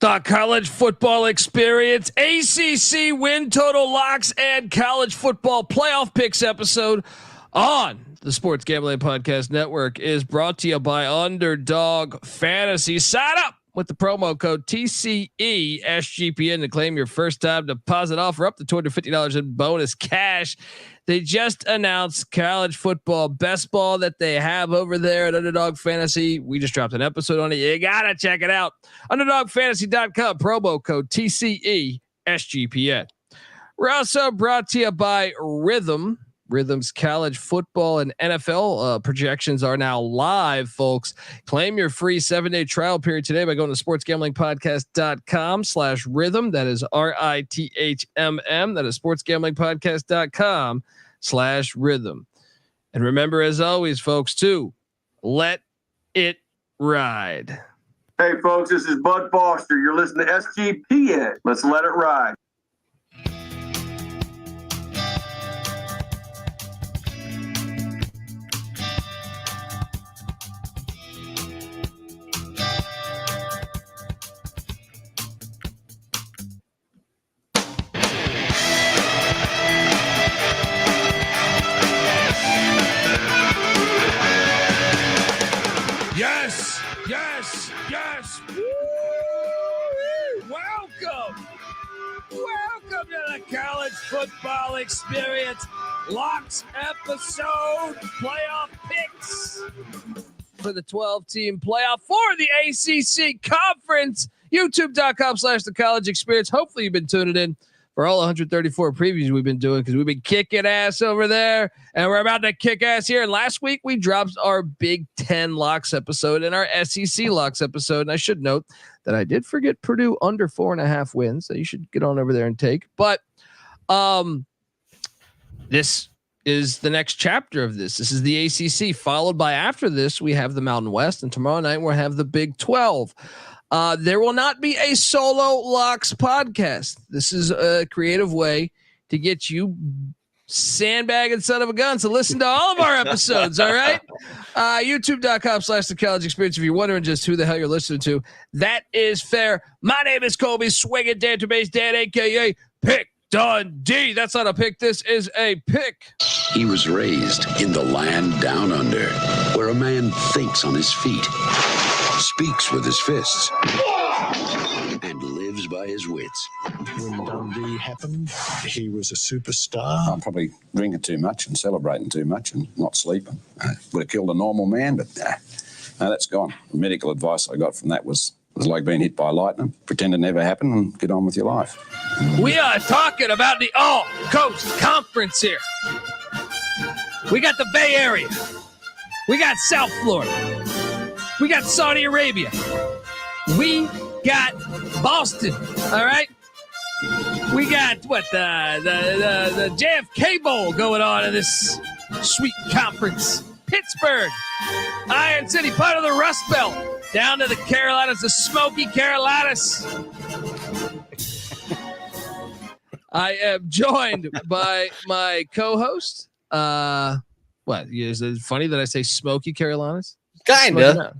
The college football experience, ACC win total locks and college football playoff picks episode on the Sports Gambling Podcast Network is brought to you by Underdog Fantasy. Sign up with the promo code TCESGPN to claim your first time deposit offer up to $250 in bonus cash. They just announced college football best ball that they have over there at Underdog Fantasy. We just dropped an episode on it. You gotta check it out. UnderdogFantasy.com, promo code TCESGPN. We're also brought to you by Rhythm. Rhythm's college football and NFL projections are now live, folks. Claim your free 7-day trial period today by going to sportsgamblingpodcast.com/rhythm. That is RITHMM. That is sportsgamblingpodcast.com/rhythm. And remember, as always, folks, to let it ride. Hey, folks, this is Bud Foster. You're listening to SGPN. Let's let it ride. Yes. Woo! Welcome to the college football experience. Locks episode playoff picks for the 12-team playoff for the ACC conference. YouTube.com/the college experience. Hopefully you've been tuning in for all 134 previews we've been doing because we've been kicking ass over there and we're about to kick ass here. And last week we dropped our Big Ten locks episode and our SEC locks episode. And I should note that I did forget Purdue under 4.5 wins. So you should get on over there and take, but this is the next chapter of this. This is the ACC, followed by, after this, we have the Mountain West, and tomorrow night we'll have the Big 12. There will not be a solo locks podcast. This is a creative way to get you sandbagging son of a gun. So listen to all of our episodes. All right. YouTube.com/the college experience. If you're wondering just who the hell you're listening to, that is fair. My name is Colby, swinging database Dan, AKA Pick Dundee. That's not a pick. This is a pick. He was raised in the land down under, where a man thinks on his feet, speaks with his fists, and lives by his wits. When Dundee happened, he was a superstar. I'm probably drinking too much and celebrating too much and not sleeping. Would have killed a normal man, but no, that's gone. The medical advice I got from that was like being hit by lightning. Pretend it never happened and get on with your life. We are talking about the All-Coast Conference here. We got the Bay Area. We got South Florida. We got Saudi Arabia. We got Boston. All right. We got the JFK Bowl going on in this sweet conference. Pittsburgh, Iron City, part of the Rust Belt, down to the Carolinas, the Smoky Carolinas. I am joined by my co-host. What is it funny that I say Smoky Carolinas? Kinda.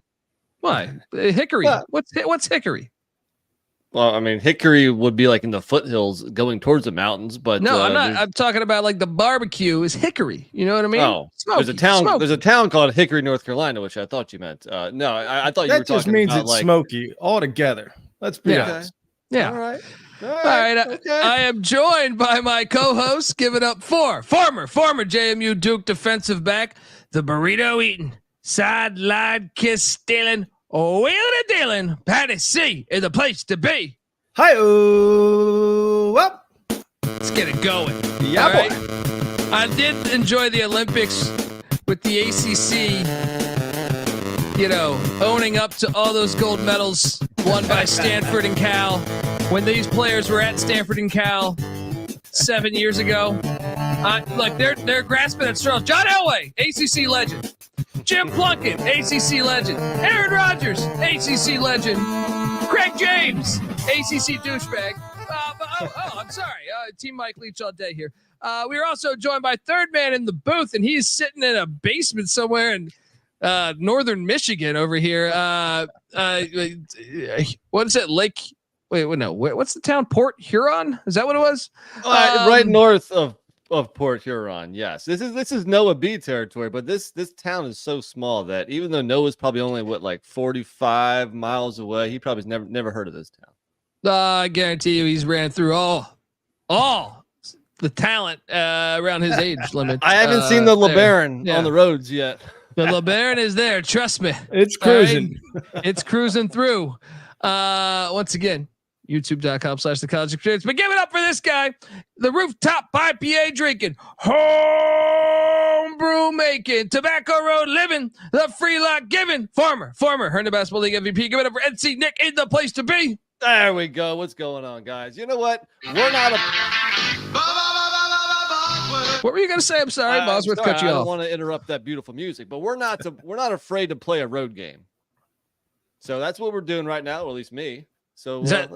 Why? Hickory. What's Hickory? Well, I mean, Hickory would be like in the foothills going towards the mountains, but no, I'm not. I'm talking about like the barbecue is Hickory. You know what I mean? Oh, Smoky, there's a town. Smoky. There's a town called Hickory, North Carolina, which I thought you meant. No, I thought you were talking about. That just means it's like, smoky altogether. Let's be honest. Yeah. All right. Okay. I am joined by my co-host. Give it up for former JMU Duke defensive back, the burrito eating, sideline kiss stealing, wheeling and dealing. PattyC is the place to be. Hi-oh. Well, let's get it going. Yeah, all boy. Right? I did enjoy the Olympics with the ACC, owning up to all those gold medals won by Stanford and Cal when these players were at Stanford and Cal 7 years ago. Look, they're grasping at straws. John Elway, ACC legend. Jim Plunkett, ACC legend. Aaron Rodgers, ACC legend. Craig James, ACC douchebag. I'm sorry. Team Mike Leach all day here. We are also joined by third man in the booth, and he's sitting in a basement somewhere in northern Michigan over here. What is it? Wait, no. What's the town? Port Huron? Is that what it was? Right north of Port Huron. Yes, this is Noah B territory, but this town is so small that even though Noah's probably only like 45 miles away, he probably's never heard of this town. I guarantee you, he's ran through all the talent around his age limit. I haven't seen the LeBaron on the roads yet. The LeBaron is there. Trust me. It's cruising. Right? It's cruising through. Once again, youtube.com/the college experience. But give it up for this guy, the rooftop IPA drinking, homebrew making, tobacco road living, the free lot giving, former Herndon Basketball League MVP. Give it up for NC Nick in the place to be. There we go. What's going on, guys? You know what? We're not What were you going to say? I'm sorry, Bosworth cut you off. I don't want to interrupt that beautiful music, but we're not afraid to play a road game. So that's what we're doing right now, or at least me. So let's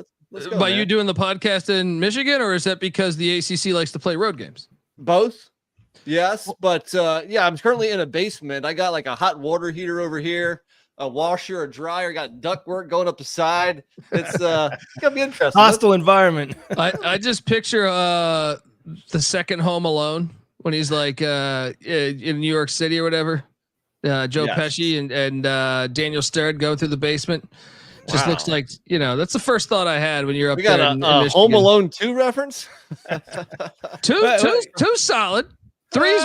go, by man. you doing the podcast in Michigan, or is that because the ACC likes to play road games? Both. Yes, but I'm currently in a basement. I got like a hot water heater over here, a washer, a dryer, got ductwork going up the side. It's gonna be interesting. Hostile environment. I just picture the second Home Alone when he's like in New York City or whatever. Joe Pesci and Daniel Stern go through the basement. Just looks like, that's the first thought I had when you're up there. We got a Home Alone 2 reference. two solid. Three's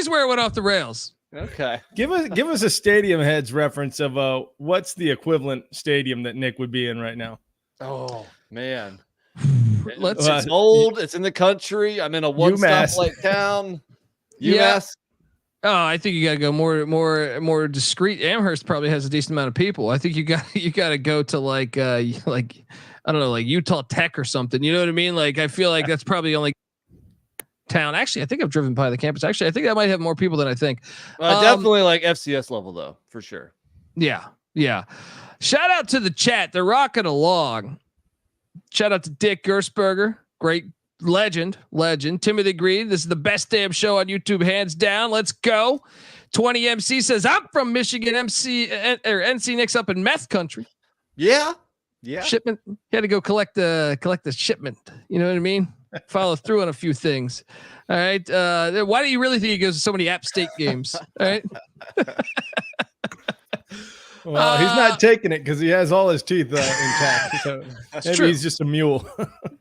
where it went off the rails. Okay. Give us a stadium heads reference of what's the equivalent stadium that Nick would be in right now. Oh man. It's old. It's in the country. I'm in a one stoplight town. UMass. Oh, I think you got to go more discreet. Amherst probably has a decent amount of people. I think you got to go to like I don't know, like Utah Tech or something. You know what I mean? Like I feel like that's probably the only town. Actually, I think I've driven by the campus. Actually, I think that might have more people than I think. Definitely like FCS level though, for sure. Yeah. Shout out to the chat. They're rocking along. Shout out to Dick Gersberger. Great legend. Timothy Green. This is the best damn show on YouTube, hands down. Let's go. 20 MC says, I'm from Michigan. NC Nick's up in meth country. Yeah. Shipment. He had to go collect the shipment. You know what I mean? Follow through on a few things. All right. Why do you really think he goes to so many App State games? All right. Well, he's not taking it because he has all his teeth intact. So maybe true. He's just a mule.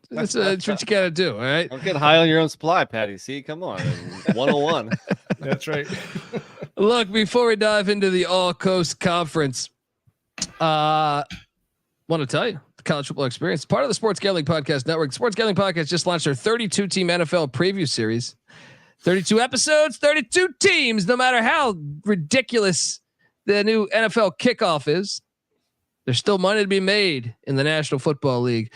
That's what you got to do. All right. Don't get high on your own supply, PattyC. Come on. 101. That's right. Look, before we dive into the All Coast Conference, want to tell you the college football experience, part of the Sports Gambling Podcast Network. Sports Gambling Podcast just launched their 32-team NFL preview series. 32 episodes, 32 teams. No matter how ridiculous the new NFL kickoff is, there's still money to be made in the National Football League,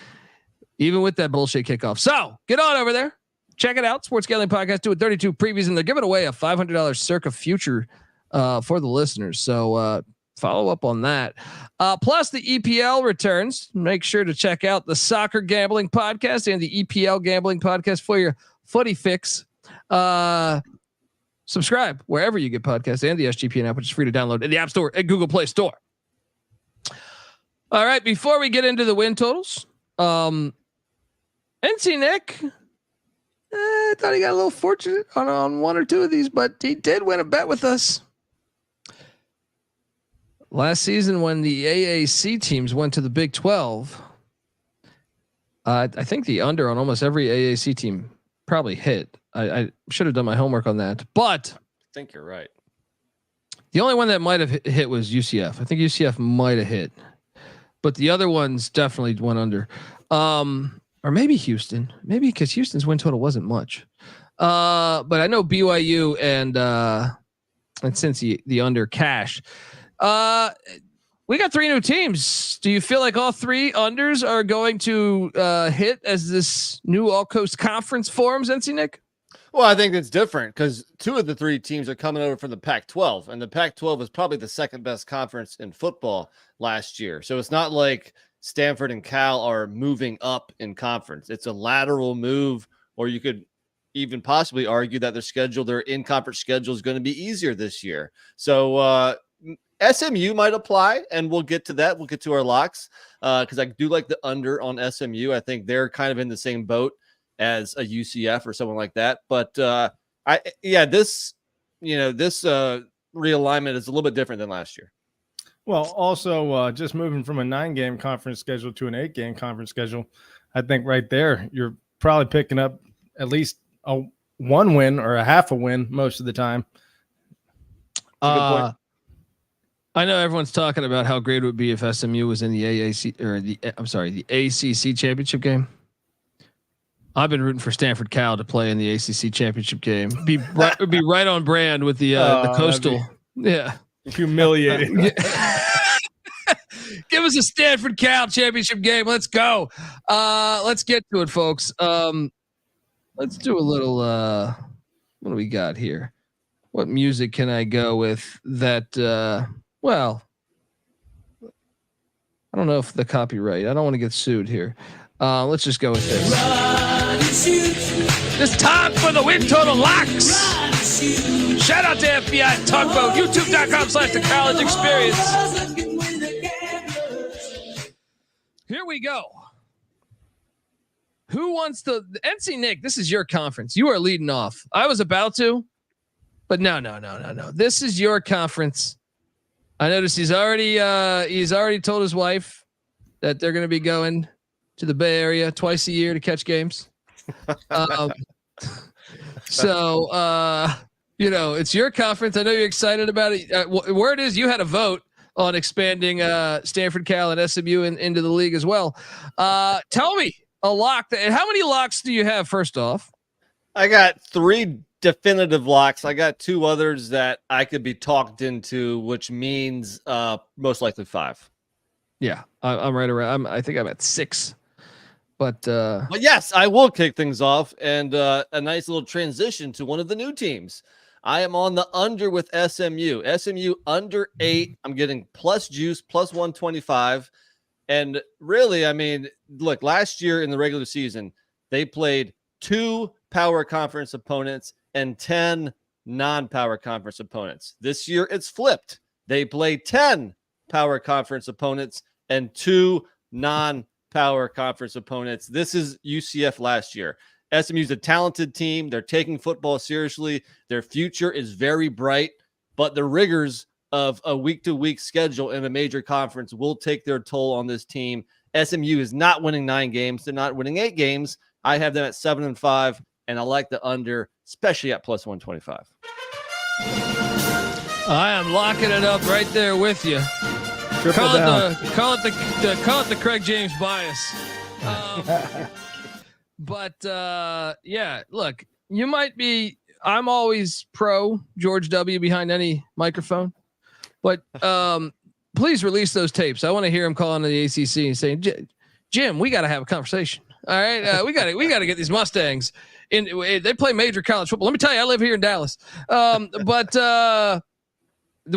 even with that bullshit kickoff. So get on over there. Check it out. Sports Gambling Podcast doing 32 previews, and they're giving away a $500 Circa future for the listeners. So follow up on that. Plus the EPL returns. Make sure to check out the Soccer Gambling Podcast and the EPL Gambling Podcast for your footy fix. Subscribe wherever you get podcasts and the SGPN app, which is free to download in the App Store and Google Play Store. All right, before we get into the win totals, NC Nick, I thought he got a little fortunate on one or two of these, but he did win a bet with us. Last season when the AAC teams went to the Big 12, I think the under on almost every AAC team probably hit. I should have done my homework on that, but I think you're right. The only one that might have hit was UCF. I think UCF might have hit, but the other ones definitely went under. Or maybe Houston, maybe because Houston's win total wasn't much. But I know BYU and Cincy, the under cash. We got three new teams. Do you feel like all three unders are going to hit as this new All Coast Conference forms, NC Nick? Well, I think it's different because two of the three teams are coming over from the Pac-12, and the Pac-12 was probably the second best conference in football last year. So it's not like Stanford and Cal are moving up in conference. It's a lateral move, or you could even possibly argue that their in-conference schedule is going to be easier this year. So SMU might apply, and we'll get to that. We'll get to our locks because I do like the under on SMU. I think they're kind of in the same boat as a UCF or someone like that. But this realignment is a little bit different than last year. Well, also just moving from a 9-game conference schedule to an 8-game conference schedule, I think right there you're probably picking up at least a 1 win or a half a win most of the time. I know everyone's talking about how great it would be if SMU was in the the ACC Championship game. I've been rooting for Stanford Cal to play in the ACC Championship game. It would be right on brand with the Coastal. Humiliating. Give us a Stanford Cal Championship game. Let's go. Let's get to it, folks. Let's do a little. What do we got here? What music can I go with that? Well, I don't know if the copyright. I don't want to get sued here. Let's just go with this. It's time for the win total locks. Shout out to FBI Tugboat. YouTube.com/the college experience. Here we go. Who wants the NC Nick? This is your conference. You are leading off. I was about to, but no. This is your conference. I noticed he's already told his wife that they're going to be going to the Bay Area twice a year to catch games. It's your conference. I know you're excited about it. Word is you had a vote on expanding Stanford Cal and SMU into the league as well. Tell me a lock. How many locks do you have first off? I got 3 definitive locks. I got 2 others that I could be talked into, which means most likely 5. Yeah, I'm right around. I think I'm at 6. But yes, I will kick things off and a nice little transition to one of the new teams. I am on the under with SMU. SMU under 8. I'm getting plus juice, plus 125. And really, I mean, look, last year in the regular season, they played 2 power conference opponents and 10 non-power conference opponents. This year, it's flipped. They play 10 power conference opponents and 2 non-power conference opponents. This is UCF last year. SMU is a talented team. They're taking football seriously. Their future is very bright, but the rigors of a week-to-week schedule in a major conference will take their toll on this team. SMU is not winning 9 games. They're not winning 8 games. I have them at 7-5, and I like the under, especially at plus 125. I am locking it up right there with you. Call it the Craig James bias. Look, you might be. I'm always pro George W. behind any microphone, but please release those tapes. I want to hear him calling to the ACC and saying, "Jim, we got to have a conversation. All right, we got to get these Mustangs in. They play major college football. Let me tell you, I live here in Dallas. Do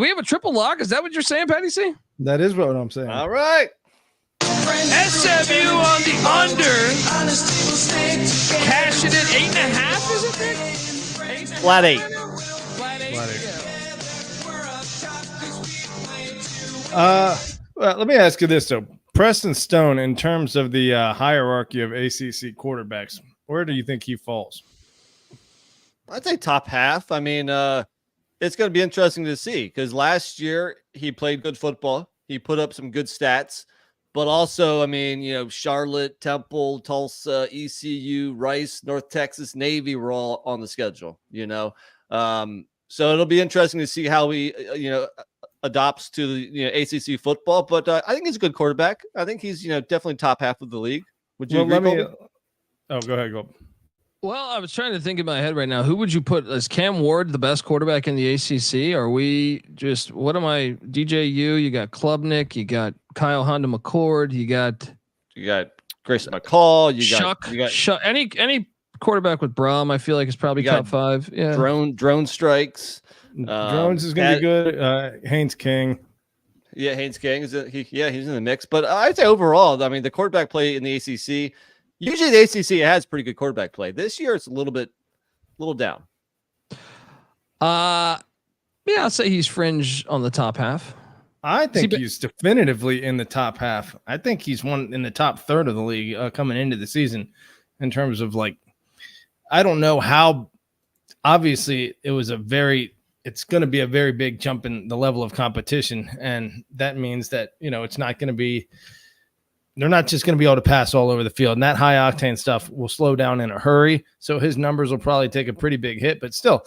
we have a triple lock? Is that what you're saying, PattyC? That is what I'm saying. All right. SMU on the under. Cash it in 8.5. Is it, Nick? Flat 8. Flat 8. Well, let me ask you this though. Preston Stone, in terms of the hierarchy of ACC quarterbacks, where do you think he falls? I'd say top half. I mean, it's going to be interesting to see because last year he played good football. He put up some good stats, but also, I mean, Charlotte, Temple, Tulsa, ECU, Rice, North Texas, Navy were all on the schedule, so it'll be interesting to see how he, adopts to the ACC football. But I think he's a good quarterback. I think he's, definitely top half of the league. Would you agree? Go ahead, go. Well, I was trying to think in my head right now. Who would you put? Is Cam Ward the best quarterback in the ACC? Are we just DJU? You got Klubnik. You got Kyle Honda McCord. You got Grayson McCall. You got Shuck. Any quarterback with Braum, I feel like is probably top 5. Yeah. Drone strikes. Drones is going to be good. Haynes King. Yeah, Haynes King he's in the mix. But I'd say overall, I mean, the quarterback play in the ACC. Usually the ACC has pretty good quarterback play. This year it's a little down. I'll say he's fringe on the top half. I think he's definitively in the top half. I think he's one in the top third of the league coming into the season in terms of like, I don't know how, obviously it's going to be a very big jump in the level of competition. And that means that, it's not going to be, they're not just going to be able to pass all over the field, and that high octane stuff will slow down in a hurry. So his numbers will probably take a pretty big hit, but still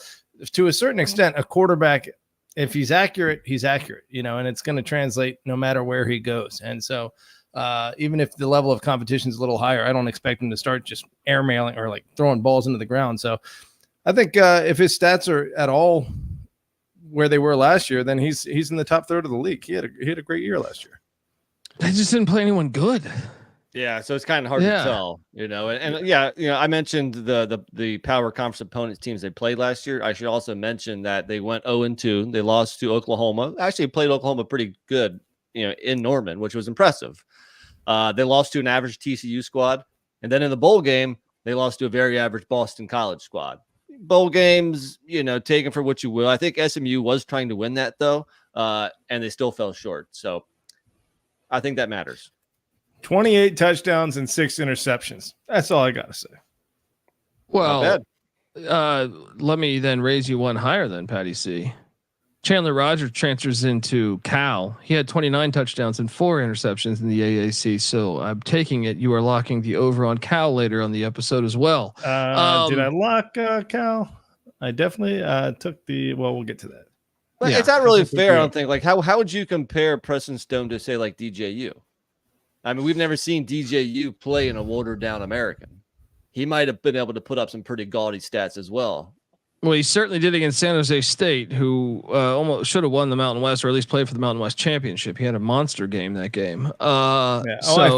to a certain extent, a quarterback, if he's accurate, and it's going to translate no matter where he goes. And so even if the level of competition is a little higher, I don't expect him to start just airmailing or like throwing balls into the ground. So I think if his stats are at all where they were last year, then he's in the top third of the league. He had a great year last year. They just didn't play anyone good. Yeah, so it's kind of hard to tell, I mentioned the power conference opponents teams they played last year. I should also mention that they went 0-2. They lost to Oklahoma. Actually played Oklahoma pretty good, in Norman, which was impressive. They lost to an average TCU squad, and then in the bowl game, they lost to a very average Boston College squad. Bowl games, taken for what you will. I think SMU was trying to win that though, and they still fell short. So I think that matters. 28 touchdowns and 6 interceptions. That's all I got to say. Well, let me then raise you one higher than PattyC. Chandler Rogers transfers into Cal. He had 29 touchdowns and 4 interceptions in the AAC. So I'm taking it you are locking the over on Cal later on the episode as well. Did I lock Cal? I definitely took we'll get to that. But it's not really fair. I don't think. Like, how would you compare Preston Stone to say like DJU? I mean, we've never seen DJU play in a watered down American. He might have been able to put up some pretty gaudy stats as well. Well, he certainly did against San Jose State, who almost should have won the Mountain West, or at least played for the Mountain West Championship. He had a monster game that game. I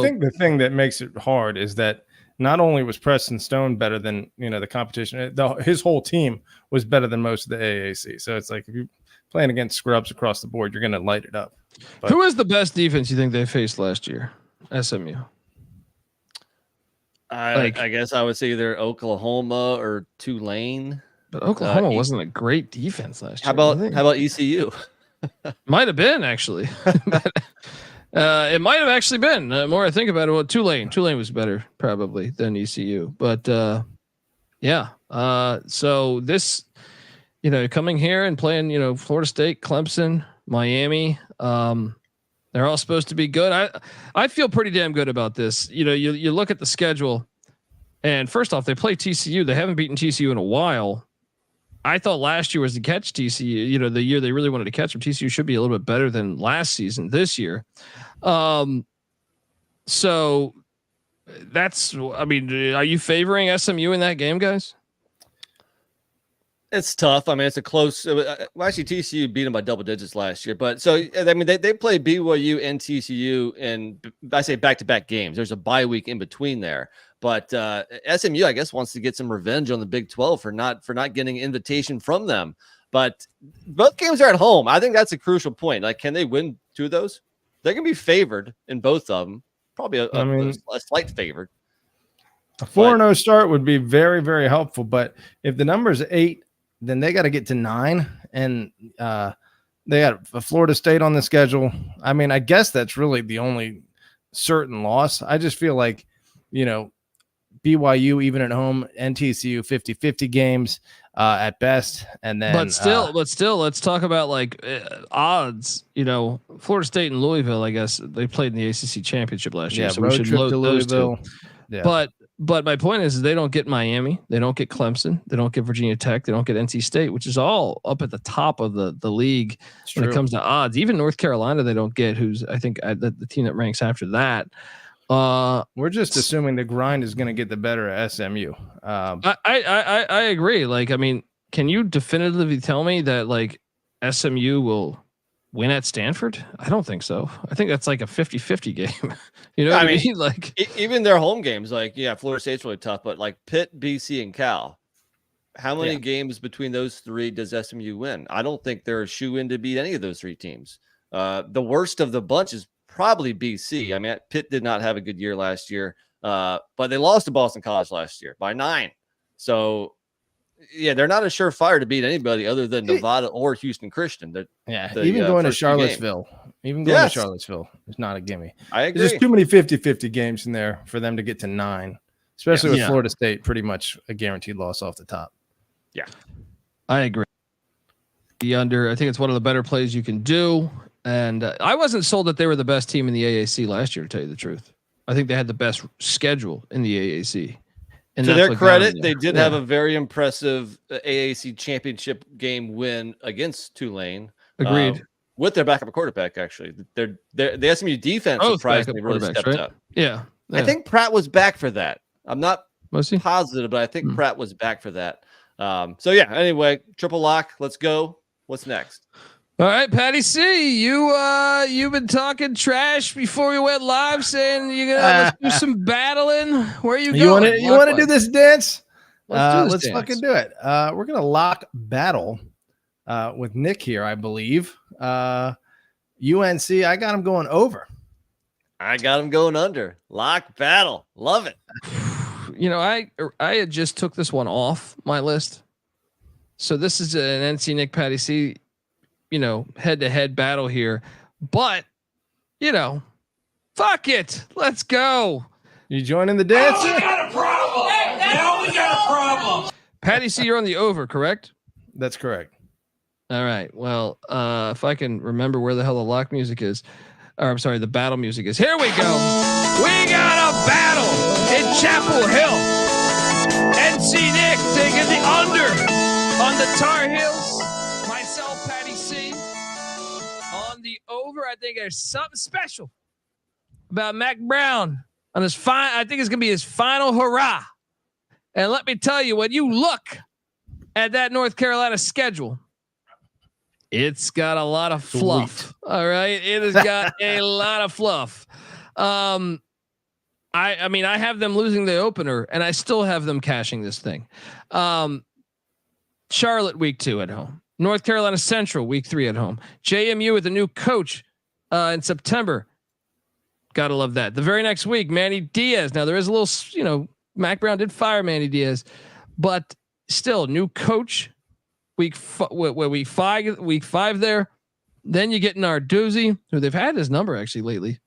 think the thing that makes it hard is that not only was Preston Stone better than the competition, his whole team was better than most of the AAC. So it's like if you're playing against scrubs across the board, you're going to light it up. But who is the best defense you think they faced last year? SMU. I guess I would say either Oklahoma or Tulane. But Oklahoma wasn't a great defense last year. How about ECU? Might have been actually. It might have actually been. The more I think about it, well, Tulane was better probably than ECU. But so this, coming here and playing, Florida State, Clemson, Miami, they're all supposed to be good. I feel pretty damn good about this. You look at the schedule, and first off, they play TCU. They haven't beaten TCU in a while. I thought last year was to catch TCU. The year they really wanted to catch them. TCU should be a little bit better than last season. This year, so that's. I mean, are you favoring SMU in that game, guys? It's tough. I mean, it's a close. Actually, TCU beat them by double digits last year. But so I mean, they play BYU and TCU, and I say back-to-back games. There's a bye week in between there. But SMU, I guess, wants to get some revenge on the Big 12 for not getting an invitation from them. But both games are at home. I think that's a crucial point. Like, can they win 2 of those? They're going to be favored in both of them. Probably a slight favorite. A 4-0 start would be very, very helpful. But if the number is 8, then they got to get to 9, and they got a Florida State on the schedule. I mean, I guess that's really the only certain loss. I just feel like, BYU even at home, and TCU 50-50 games at best, and then but still, let's talk about odds. Florida State and Louisville. I guess they played in the ACC Championship last year, so we should load those 2. Yeah. But my point is they don't get Miami, they don't get Clemson, they don't get Virginia Tech, they don't get NC State, which is all up at the top of the league when it comes to odds. Even North Carolina, they don't get, who's I think the team that ranks after that. We're just assuming the grind is going to get the better of SMU. I agree. Like, I mean, can you definitively tell me that SMU will win at Stanford? I don't think so. I think that's like a 50-50 game. I mean? Even their home games, Florida State's really tough, but Pitt, BC, and Cal, how many games between those 3 does SMU win? I don't think they're a shoe-in to beat any of those 3 teams. The worst of the bunch is probably BC. I mean, Pitt did not have a good year last year, but they lost to Boston College last year by 9. So, they're not a surefire to beat anybody other than Nevada or Houston Christian. Even going to Charlottesville, Even going to Charlottesville is not a gimme. I agree. There's just too many 50-50 games in there for them to get to 9, especially with Florida State pretty much a guaranteed loss off the top. Yeah, I agree. The under, I think it's one of the better plays you can do. And I wasn't sold that they were the best team in the AAC last year, to tell you the truth. I think they had the best schedule in the AAC. And to their credit, they did have a very impressive AAC championship game win against Tulane. Agreed. With their backup quarterback, actually. The SMU defense surprisingly really stepped up. Yeah. I think Pratt was back for that. I'm not positive, but I think Pratt was back for that. So yeah, anyway, triple lock. Let's go. What's next? All right, PattyC, you've been talking trash before we went live, saying you're gonna let's do some battling. Where are you going? You want to do this dance? Let's fucking do it. We're gonna lock battle with Nick here, I believe. UNC, I got him going over. I got him going under. Lock battle. Love it. You know, I had just took this one off my list. So this is an NC Nick PattyC, head-to-head battle here. But, fuck it. Let's go. You joining the dance? Oh, we got a problem. Now we got a problem. PattyC, you're on the over, correct? That's correct. All right. Well, if I can remember where the hell the lock music is, or I'm sorry, the battle music is. Here we go. We got a battle in Chapel Hill. NC Nick taking the under on the Tar Heels. Myself, PattyC, on the over. I think there's something special about Mac Brown on his I think it's gonna be his final hurrah. And let me tell you, when you look at that North Carolina schedule, it's got a lot of fluff. Sweet. All right. It has got a lot of fluff. I mean, I have them losing the opener and I still have them cashing this thing. Charlotte week 2 at home, North Carolina Central week 3 at home, JMU with a new coach in September. Gotta love that. The very next week, Manny Diaz. Now there is a little, Mac Brown did fire Manny Diaz, but still new coach. Week 5 there. Then you get Narduzzi, who they've had his number actually lately.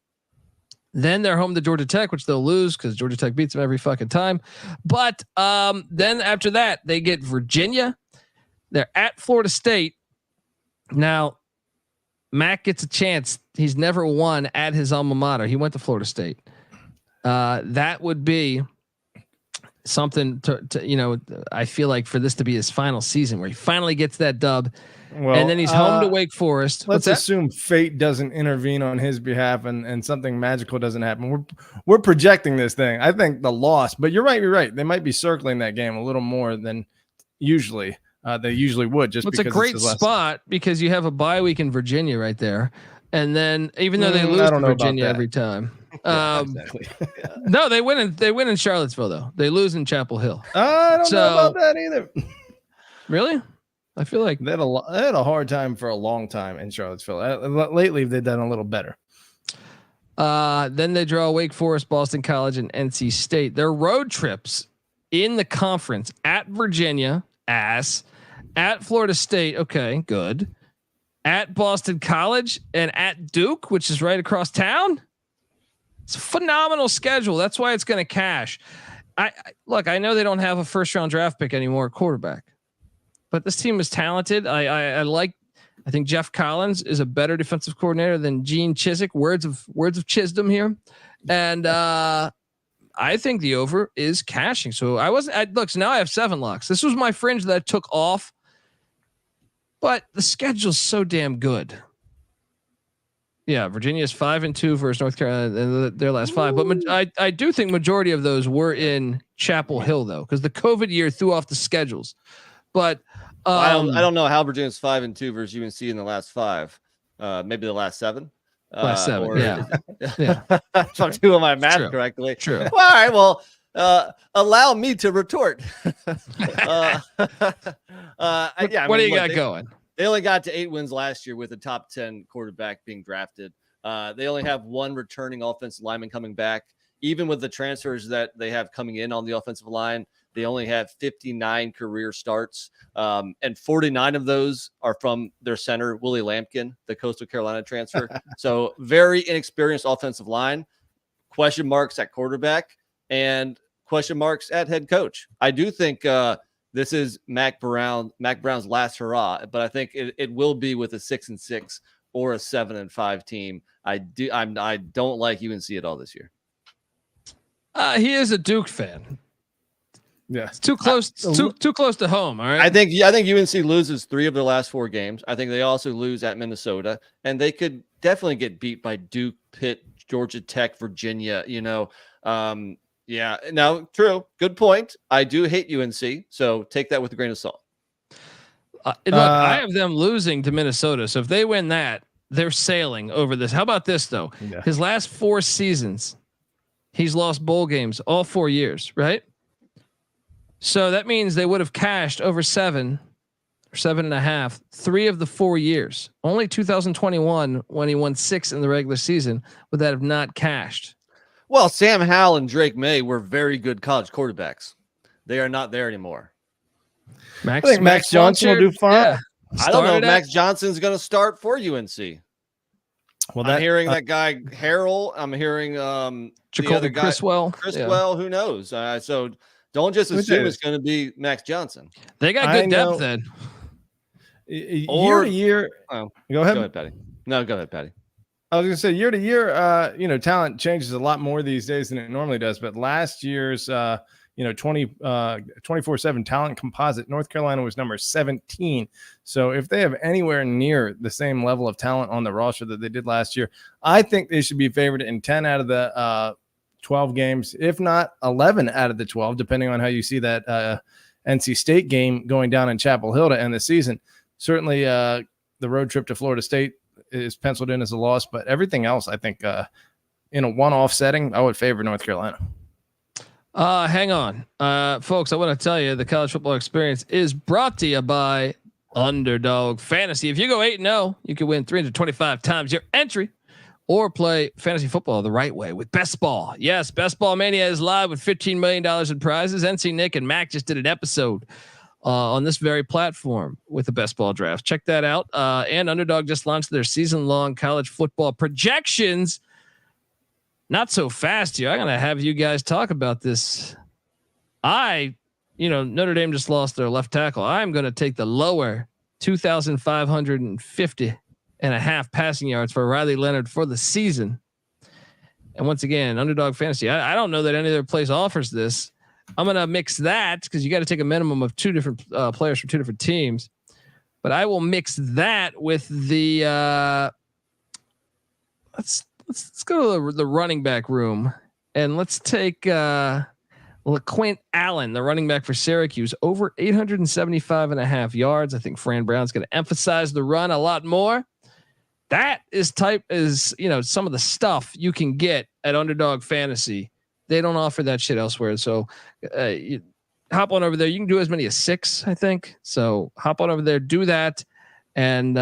Then they're home to Georgia Tech, which they'll lose because Georgia Tech beats them every fucking time. But then after that, they get Virginia. They're at Florida State. Now, Mac gets a chance. He's never won at his alma mater. He went to Florida State. That would be something to I feel like for this to be his final season where he finally gets that dub, and then he's home to Wake Forest. Let's assume fate doesn't intervene on his behalf and something magical doesn't happen. We're projecting this thing. I think the loss, but you're right. They might be circling that game a little more than usually they usually would. Just it's a great spot because you have a bye week in Virginia right there, and then even though they lose to Virginia every time. Exactly. No, they win in Charlottesville though. They lose in Chapel Hill. I don't know about that either. Really? I feel like they had a hard time for a long time in Charlottesville. Lately, they've done a little better. Then they draw Wake Forest, Boston College, and NC State. Their road trips in the conference at Virginia, at Florida State. Okay, good. At Boston College and at Duke, which is right across town. It's a phenomenal schedule. That's why it's going to cash. I know they don't have a first round draft pick anymore at quarterback, but this team is talented. I think Jeff Collins is a better defensive coordinator than Gene Chizik. Words of Chisholm here. And I think the over is cashing. So so now I have 7 locks. This was my fringe that I took off, but the schedule's so damn good. Yeah, Virginia's 5-2 versus North Carolina in their last 5. But I do think majority of those were in Chapel Hill though, because the COVID year threw off the schedules. But I don't know how Virginia's 5-2 versus UNC in the last 5. Maybe the last 7. Last 7, yeah. If I'm doing my math correctly. True. Well, all right. Well, allow me to retort. What do you got going? They only got to 8 wins last year with a top 10 quarterback being drafted. They only have 1 returning offensive lineman coming back. Even with the transfers that they have coming in on the offensive line, They only have 59 career starts, and 49 of those are from their center, Willie Lampkin, the Coastal Carolina transfer. So very inexperienced offensive line, question marks at quarterback, and question marks at head coach. I do think this is Mac Brown's last hurrah, but I think it will be with a 6-6 or a 7-5 team. I don't like UNC at all this year. He is a Duke fan. Yeah, it's too close. Too close to home. All right. I think UNC loses 3 of their last 4 games. I think they also lose at Minnesota, and they could definitely get beat by Duke, Pitt, Georgia Tech, Virginia. Yeah. Now, true. Good point. I do hate UNC, so take that with a grain of salt. Look, I have them losing to Minnesota, so if they win that, they're sailing over this. How about this though? Yeah. His last 4 seasons, he's lost bowl games all 4 years, right? So that means they would have cashed over 7 or 7.5, 3 of the 4 years. Only 2021 when he won 6 in the regular season would that have not cashed. Well, Sam Howell and Drake May were very good college quarterbacks. They are not there anymore. I think Max Johnson will do fine. Yeah. I don't know if Max Johnson's going to start for UNC. Well, I'm hearing that guy Harrell. I'm hearing the other guy Criswell. Who knows? So don't just assume it's going to be Max Johnson. They got good depth then. Year to year. Oh, go ahead, Patty. No, go ahead, Patty. I was going to say year to year, talent changes a lot more these days than it normally does. But last year's, 24/7 talent composite, North Carolina was number 17. So if they have anywhere near the same level of talent on the roster that they did last year, I think they should be favored in 10 out of the 12 games, if not 11 out of the 12, depending on how you see that NC State game going down in Chapel Hill to end the season. Certainly the road trip to Florida State is penciled in as a loss, but everything else, I think in a one-off setting, I would favor North Carolina. Hang on, folks. I want to tell you the college football experience is brought to you by Underdog Fantasy. If you go 8-0, you can win 325 times your entry or play fantasy football the right way with Best Ball. Yes, Best Ball Mania is live with $15 million in prizes. NC Nick and Mac just did an episode on this very platform with the Best Ball draft. Check that out. And Underdog just launched their season-long college football projections. Not so fast here. I'm going to have you guys talk about this. Notre Dame just lost their left tackle. I'm going to take the lower 2,550.5 passing yards for Riley Leonard for the season. And once again, Underdog Fantasy. I don't know that any other place offers this. I'm going to mix that because you got to take a minimum of 2 different players from 2 different teams. But I will mix that with the let's go to the running back room and let's take LaQuint Allen, the running back for Syracuse, over 875.5 yards. I think Fran Brown's going to emphasize the run a lot more. That is some of the stuff you can get at Underdog Fantasy. They don't offer that shit elsewhere. So you hop on over there. You can do as many as 6, I think. So hop on over there, do that. And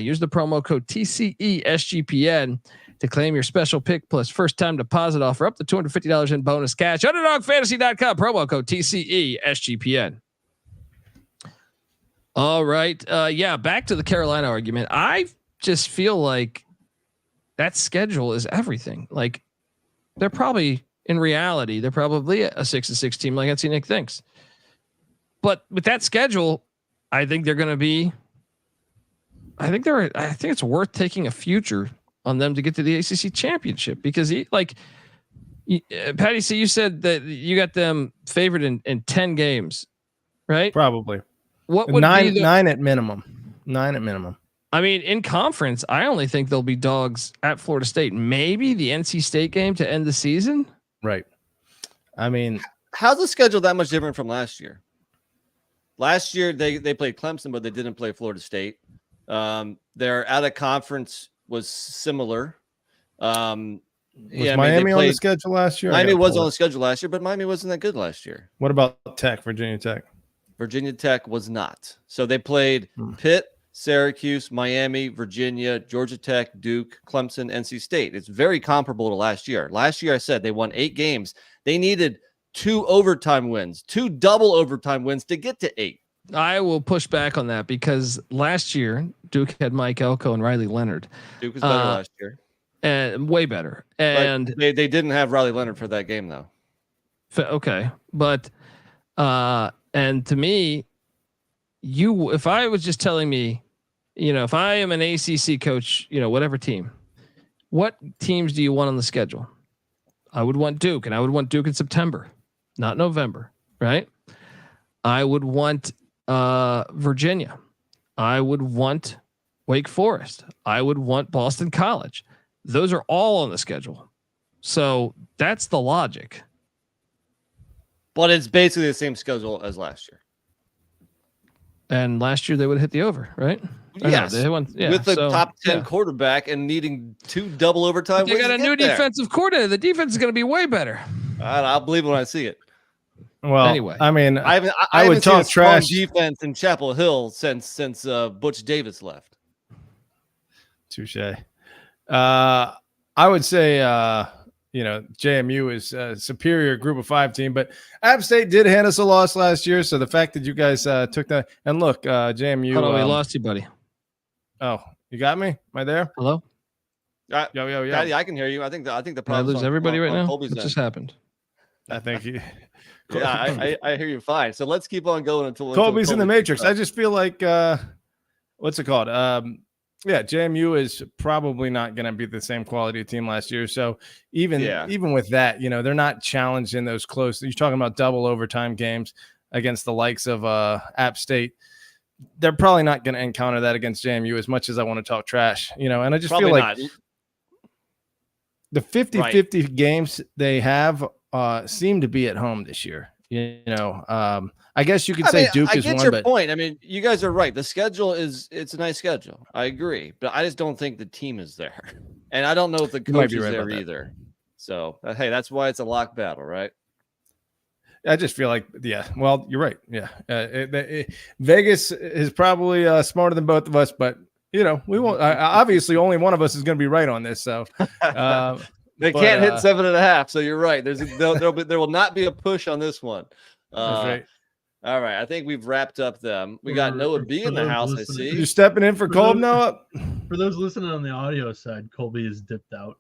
use the promo code TCESGPN to claim your special pick plus first time deposit offer up to $250 in bonus cash. UnderdogFantasy.com, promo code TCESGPN. All right. Back to the Carolina argument. I just feel like that schedule is everything. Like in reality, they're probably a 6-6 team like NC Nick thinks. But with that schedule, I think they're going to be, I think it's worth taking a future on them to get to the ACC Championship because PattyC, you said that you got them favored in 10 games, right? Probably. What would 9 at minimum? 9 at minimum. I mean, in conference, I only think they'll be dogs at Florida State. Maybe the NC State game to end the season. Right. I mean, how's the schedule that much different from last year? Last year they played Clemson, but they didn't play Florida State. Their out of conference was similar. Was Miami on the schedule last year? Miami was on the schedule last year, but Miami wasn't that good last year. What about Virginia Tech? Virginia Tech was not. So they played Pitt, Syracuse, Miami, Virginia, Georgia Tech, Duke, Clemson, NC State. It's very comparable to last year. Last year, I said they won 8 games. They needed 2 overtime wins, 2 double overtime wins to get to 8. I will push back on that because last year Duke had Mike Elko and Riley Leonard. Duke was better last year. And way better. And but they didn't have Riley Leonard for that game though. Okay. But, and to me, if I was just telling me, if I am an ACC coach, whatever team, what teams do you want on the schedule? I would want Duke, and I would want Duke in September, not November, right? I would want Virginia. I would want Wake Forest. I would want Boston College. Those are all on the schedule. So that's the logic. But it's basically the same schedule as last year. And last year they would have hit the over, right? Yes. They won, with the top 10 quarterback and needing 2 double overtime. You got a new defensive coordinator. The defense is going to be way better. I'll believe it when I see it. Well, anyway, I mean, I would talk trash defense in Chapel Hill since Butch Davis left. Touche. I would say, JMU is a superior group of 5 team, but App State did hand us a loss last year. So the fact that you guys took that, and look, JMU. Hold on, we lost you, buddy. Oh, you got me? Am I there? Hello? Yo. Yeah, I can hear you. I think the problem. I lose everybody right now. Colby's what just happened? I think you. Yeah, I hear you fine. So let's keep on going until Colby's in the Matrix. I just feel like what's it called? JMU is probably not going to be the same quality team last year. So even with that, they're not challenged in those close. You're talking about double overtime games against the likes of App State. They're probably not going to encounter that against JMU as much as I want to talk trash, and I just probably feel like not. The 50-50 games they have seem to be at home this year. I guess you could say Duke is one. I get your point. I mean, you guys are right. The schedule it's a nice schedule. I agree, but I just don't think the team is there, and I don't know if the coach is there either. So hey, that's why it's a lock battle, right? I just feel like, well, you're right. Yeah. Vegas is probably smarter than both of us, but we won't, obviously only one of us is going to be right on this. So they can't hit 7.5. So you're right. There will not be a push on this one. That's right. All right. I think we've wrapped up them. We got Noah B in the house. I see you're stepping in for Colby, Noah. For those listening on the audio side, Colby is dipped out,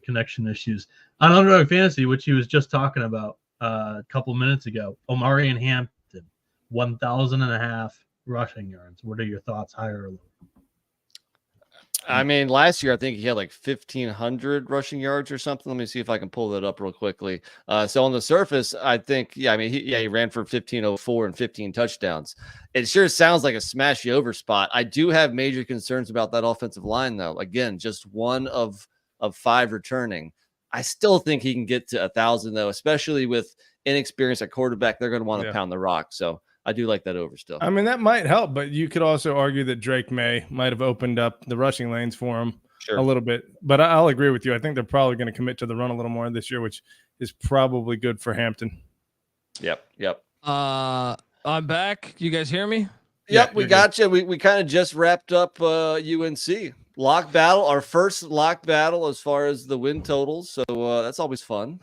connection issues on Underdog Fantasy, which he was just talking about a couple minutes ago. Omari and Hampton, 1,000.5 rushing yards. What are your thoughts, higher or lower? I mean, last year I think he had like 1,500 rushing yards or something. Let me see if I can pull that up real quickly. So on the surface, I think, he ran for 1,504 and 15 touchdowns. It sure sounds like a smash you over spot. I do have major concerns about that offensive line, though. Again, just one of 5 returning. I still think he can get to 1,000, though, especially with inexperience at quarterback. They're going to want to pound the rock. So I do like that over still. I mean, that might help, but you could also argue that Drake May might have opened up the rushing lanes for him a little bit. But I'll agree with you. I think they're probably going to commit to the run a little more this year, which is probably good for Hampton. Yep. I'm back. You guys hear me? Yep, we got you. We kind of just wrapped up UNC. Lock battle, our first lock battle as far as the win totals. So that's always fun.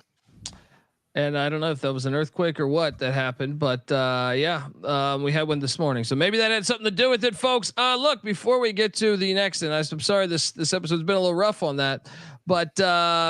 And I don't know if that was an earthquake or what that happened, but we had one this morning. So maybe that had something to do with it, folks. Look, before we get to the next, and I'm sorry this episode's been a little rough on that, but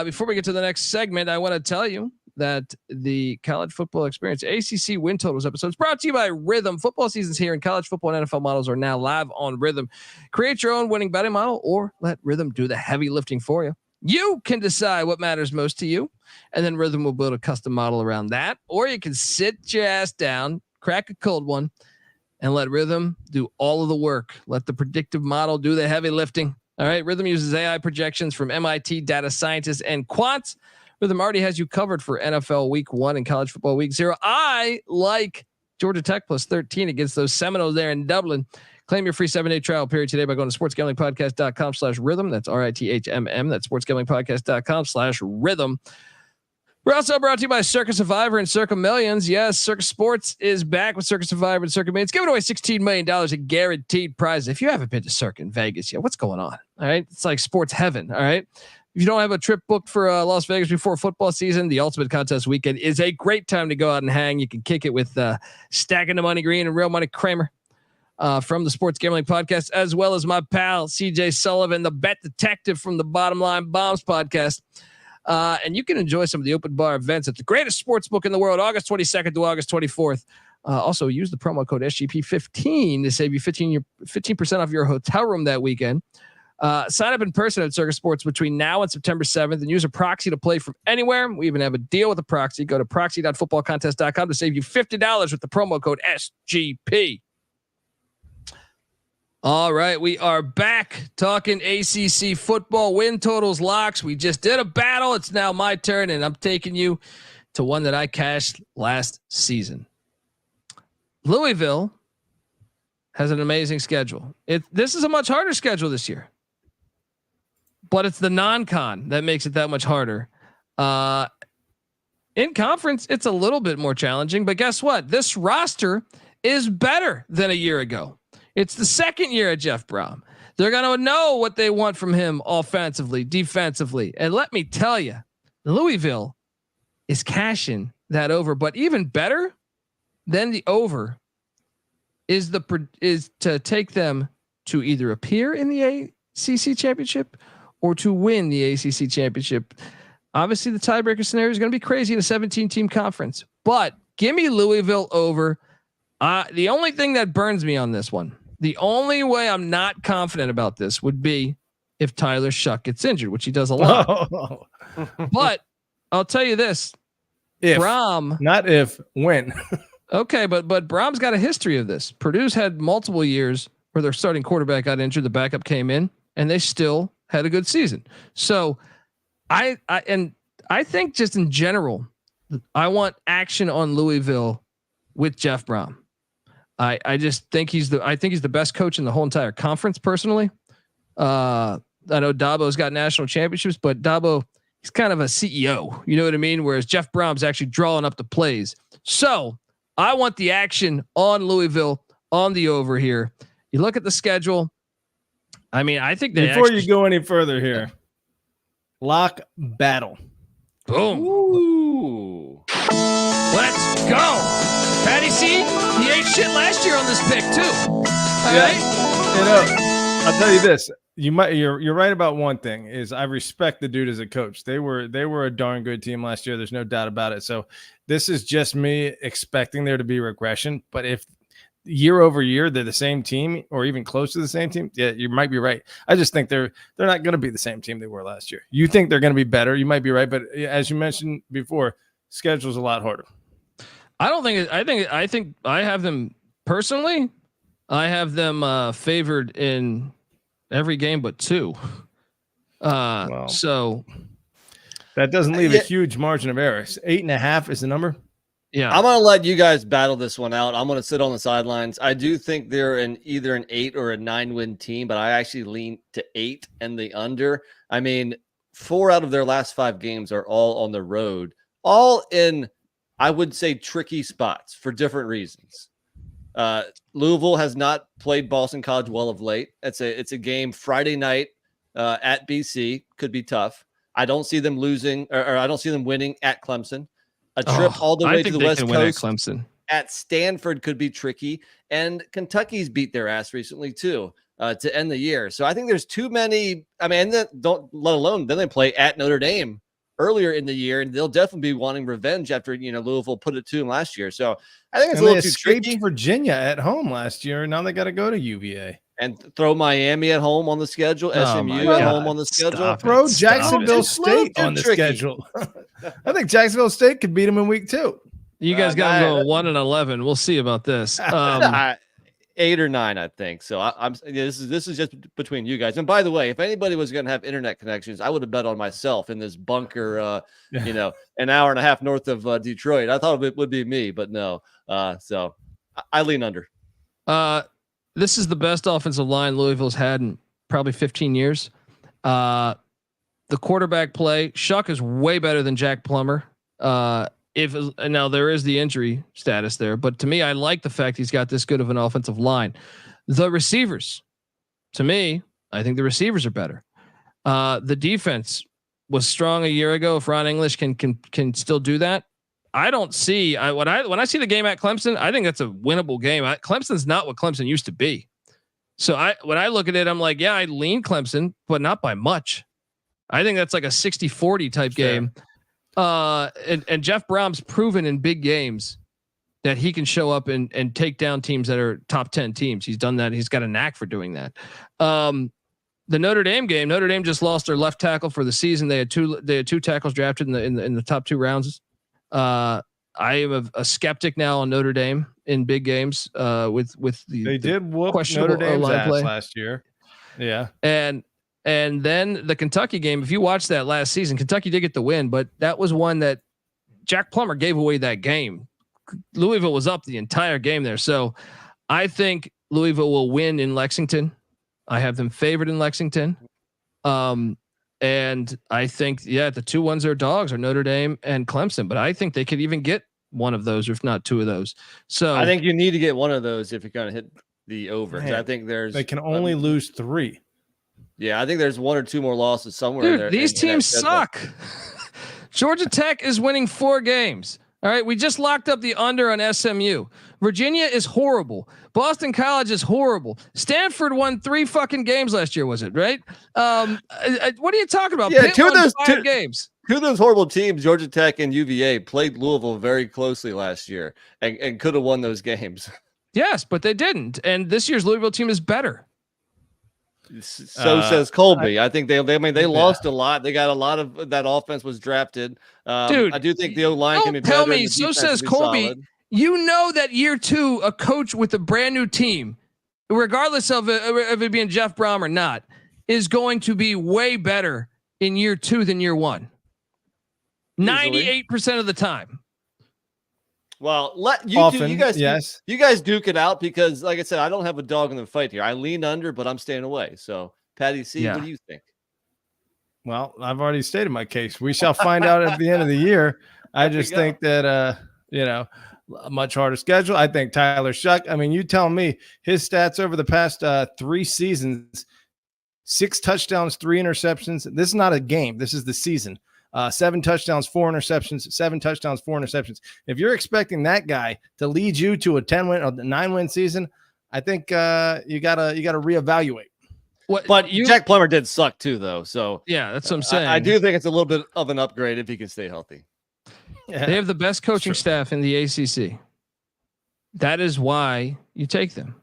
before we get to the next segment, I want to tell you that the College Football Experience ACC Win Totals episode is brought to you by Rhythm. Football season's here, and college football and NFL models are now live on Rhythm. Create your own winning betting model, or let Rhythm do the heavy lifting for you. You can decide what matters most to you, and then Rhythm will build a custom model around that. Or you can sit your ass down, crack a cold one, and let Rhythm do all of the work. Let the predictive model do the heavy lifting. All right, Rhythm uses AI projections from MIT data scientists and quants. Rhythm already has you covered for NFL Week 1 and College Football Week 0. I like Georgia Tech plus 13 against those Seminoles there in Dublin. Claim your free 7-day trial period today by going to sportsgamblingpodcast.com/rhythm. That's RITHMM. That's sportsgamblingpodcast.com/rhythm. We're also brought to you by Circus Survivor and Circa Millions. Yes, Circus Sports is back with Circus Survivor and Circa Millions, giving away $16 million in guaranteed prizes. If you haven't been to Circa in Vegas yet, what's going on? All right. It's like sports heaven. All right. If you don't have a trip booked for Las Vegas before football season, the Ultimate Contest Weekend is a great time to go out and hang. You can kick it with Stacking the Money Green and Real Money Kramer from the Sports Gambling Podcast, as well as my pal CJ Sullivan, the bet detective from the Bottom Line Bombs Podcast. And you can enjoy some of the open bar events at the greatest sports book in the world, August 22nd to August 24th. Also, use the promo code SGP15 to save you 15% off your hotel room that weekend. Sign up in person at Circus Sports between now and September 7th and use a proxy to play from anywhere. We even have a deal with a proxy. Go to proxy.footballcontest.com to save you $50 with the promo code SGP. All right, we are back talking ACC football win totals locks. We just did a battle. It's now my turn, and I'm taking you to one that I cashed last season. Louisville has an amazing schedule. This is a much harder schedule this year, but it's the non-con that makes it that much harder. In conference, it's a little bit more challenging, but guess what? This roster is better than a year ago. It's the second year of Jeff Brom. They're going to know what they want from him offensively, defensively. And let me tell you, Louisville is cashing that over, but even better than the over is to take them to either appear in the ACC Championship or to win the ACC Championship. Obviously, the tiebreaker scenario is going to be crazy in a 17-team conference, but give me Louisville over. The only thing that burns me on this one, the only way I'm not confident about this would be if Tyler Shuck gets injured, which he does a lot. But I'll tell you this: if Brom, not if, when. Okay, but Brom's got a history of this. Purdue's had multiple years where their starting quarterback got injured, the backup came in, and they still had a good season. So I think just in general, I want action on Louisville with Jeff Brom. I just think he's the best coach in the whole entire conference personally. I know Dabo's got national championships, but Dabo, he's kind of a CEO, you know what I mean? Whereas Jeff Brom's actually drawing up the plays. So I want the action on Louisville on the over here. You look at the schedule. I mean, I think before you go any further here, lock battle. Boom. Ooh. Let's go. PattyC, he ate shit last year on this pick too. All right. You know, I'll tell you this. You're right about one thing is I respect the dude as a coach. They were a darn good team last year. There's no doubt about it. So this is just me expecting there to be regression. But if year over year they're the same team or even close to the same team, yeah, you might be right. I just think they're not going to be the same team they were last year. You think they're going to be better? You might be right, but as you mentioned before, schedule's a lot harder. I don't think. I think I have them personally. I have them favored in every game but two. So that doesn't leave a huge margin of error. 8.5 is the number. Yeah, I'm gonna let you guys battle this one out. I'm gonna sit on the sidelines. I do think they're either an 8 or a 9 win team, but I actually lean to 8 and the under. I mean, 4 out of their last 5 games are all on the road, all in, I would say, tricky spots for different reasons. Louisville has not played Boston College well of late. It's a game Friday night at BC, could be tough. I don't see them losing, or I don't see them winning at Clemson. A trip all the way to the West Coast Clemson at Stanford could be tricky, and Kentucky's beat their ass recently too to end the year. So I think there's too many. I mean, then they play at Notre Dame earlier in the year, and they'll definitely be wanting revenge after Louisville put it to them last year. So I think it's a little too tricky. Virginia at home last year, and now they got to go to UVA and throw Miami at home on the schedule. SMU at home on the schedule. Throw Jacksonville State on the schedule. I think Jacksonville State could beat them in week 2. You guys got to go 1-11. We'll see about this. 8 or 9, I think. So this is just between you guys. And by the way, if anybody was going to have internet connections, I would have bet on myself in this bunker, an hour and a half north of Detroit. I thought it would be me, but no. So I lean under. This is the best offensive line Louisville's had in probably 15 years. The quarterback play, Shuck is way better than Jack Plummer. Now there is the injury status there, but to me, I like the fact he's got this good of an offensive line. The receivers, to me, I think the receivers are better. The defense was strong a year ago, if Ron English can still do that, I don't see. When I see the game at Clemson, I think that's a winnable game. Clemson's not what Clemson used to be. So when I look at it, I'm like, yeah, I lean Clemson, but not by much. I think that's like a 60-40 type game. And Jeff Brom's proven in big games that he can show up and take down teams that are top 10 teams. He's done that. He's got a knack for doing that. The Notre Dame game, Notre Dame just lost their left tackle for the season. They had two tackles drafted in the top 2 rounds. I am a skeptic now on Notre Dame in big games. They did whoop Notre Dame's ass last year. Yeah, and then the Kentucky game. If you watched that last season, Kentucky did get the win, but that was one that Jack Plummer gave away that game. Louisville was up the entire game there, so I think Louisville will win in Lexington. I have them favored in Lexington. And I think, the 2 ones are dogs are Notre Dame and Clemson, but I think they could even get one of those, or if not 2 of those. So I think you need to get one of those if you're going to hit the over. I think they can only lose 3. Yeah, I think there's 1 or 2 more losses somewhere. Dude, in there. These teams suck. Georgia Tech is winning 4 games. All right, we just locked up the under on SMU. Virginia is horrible. Boston College is horrible. Stanford won 3 fucking games last year, was it right? What are you talking about? Yeah, Pitt 2 of those 5 games. 2 of those horrible teams, Georgia Tech and UVA, played Louisville very closely last year and could have won those games. Yes, but they didn't. And this year's Louisville team is better. So says Colby. I think they lost a lot. They got a lot of that offense was drafted. Dude, I do think the O-line can be better. Tell me, so says Colby. Solid. You know that year 2, a coach with a brand new team, regardless of it being Jeff Brom or not, is going to be way better in year 2 than year 1. 98% of the time. Well, you guys duke it out because, like I said, I don't have a dog in the fight here. I leaned under, but I'm staying away. So, PattyC, what do you think? Well, I've already stated my case. We shall find out at the end of the year. I just think that a much harder schedule. I think Tyler Shuck. I mean, you tell me his stats over the past 3 seasons: 6 touchdowns, 3 interceptions. This is not a game. This is the season. 7 touchdowns, 4 interceptions, 7 touchdowns, 4 interceptions. If you're expecting that guy to lead you to a 10-win or 9-win season, I think you gotta reevaluate. But Jack Plummer did suck too, though. So yeah, that's what I'm saying. I do think it's a little bit of an upgrade if he can stay healthy. Yeah. They have the best coaching staff in the ACC. That is why you take them.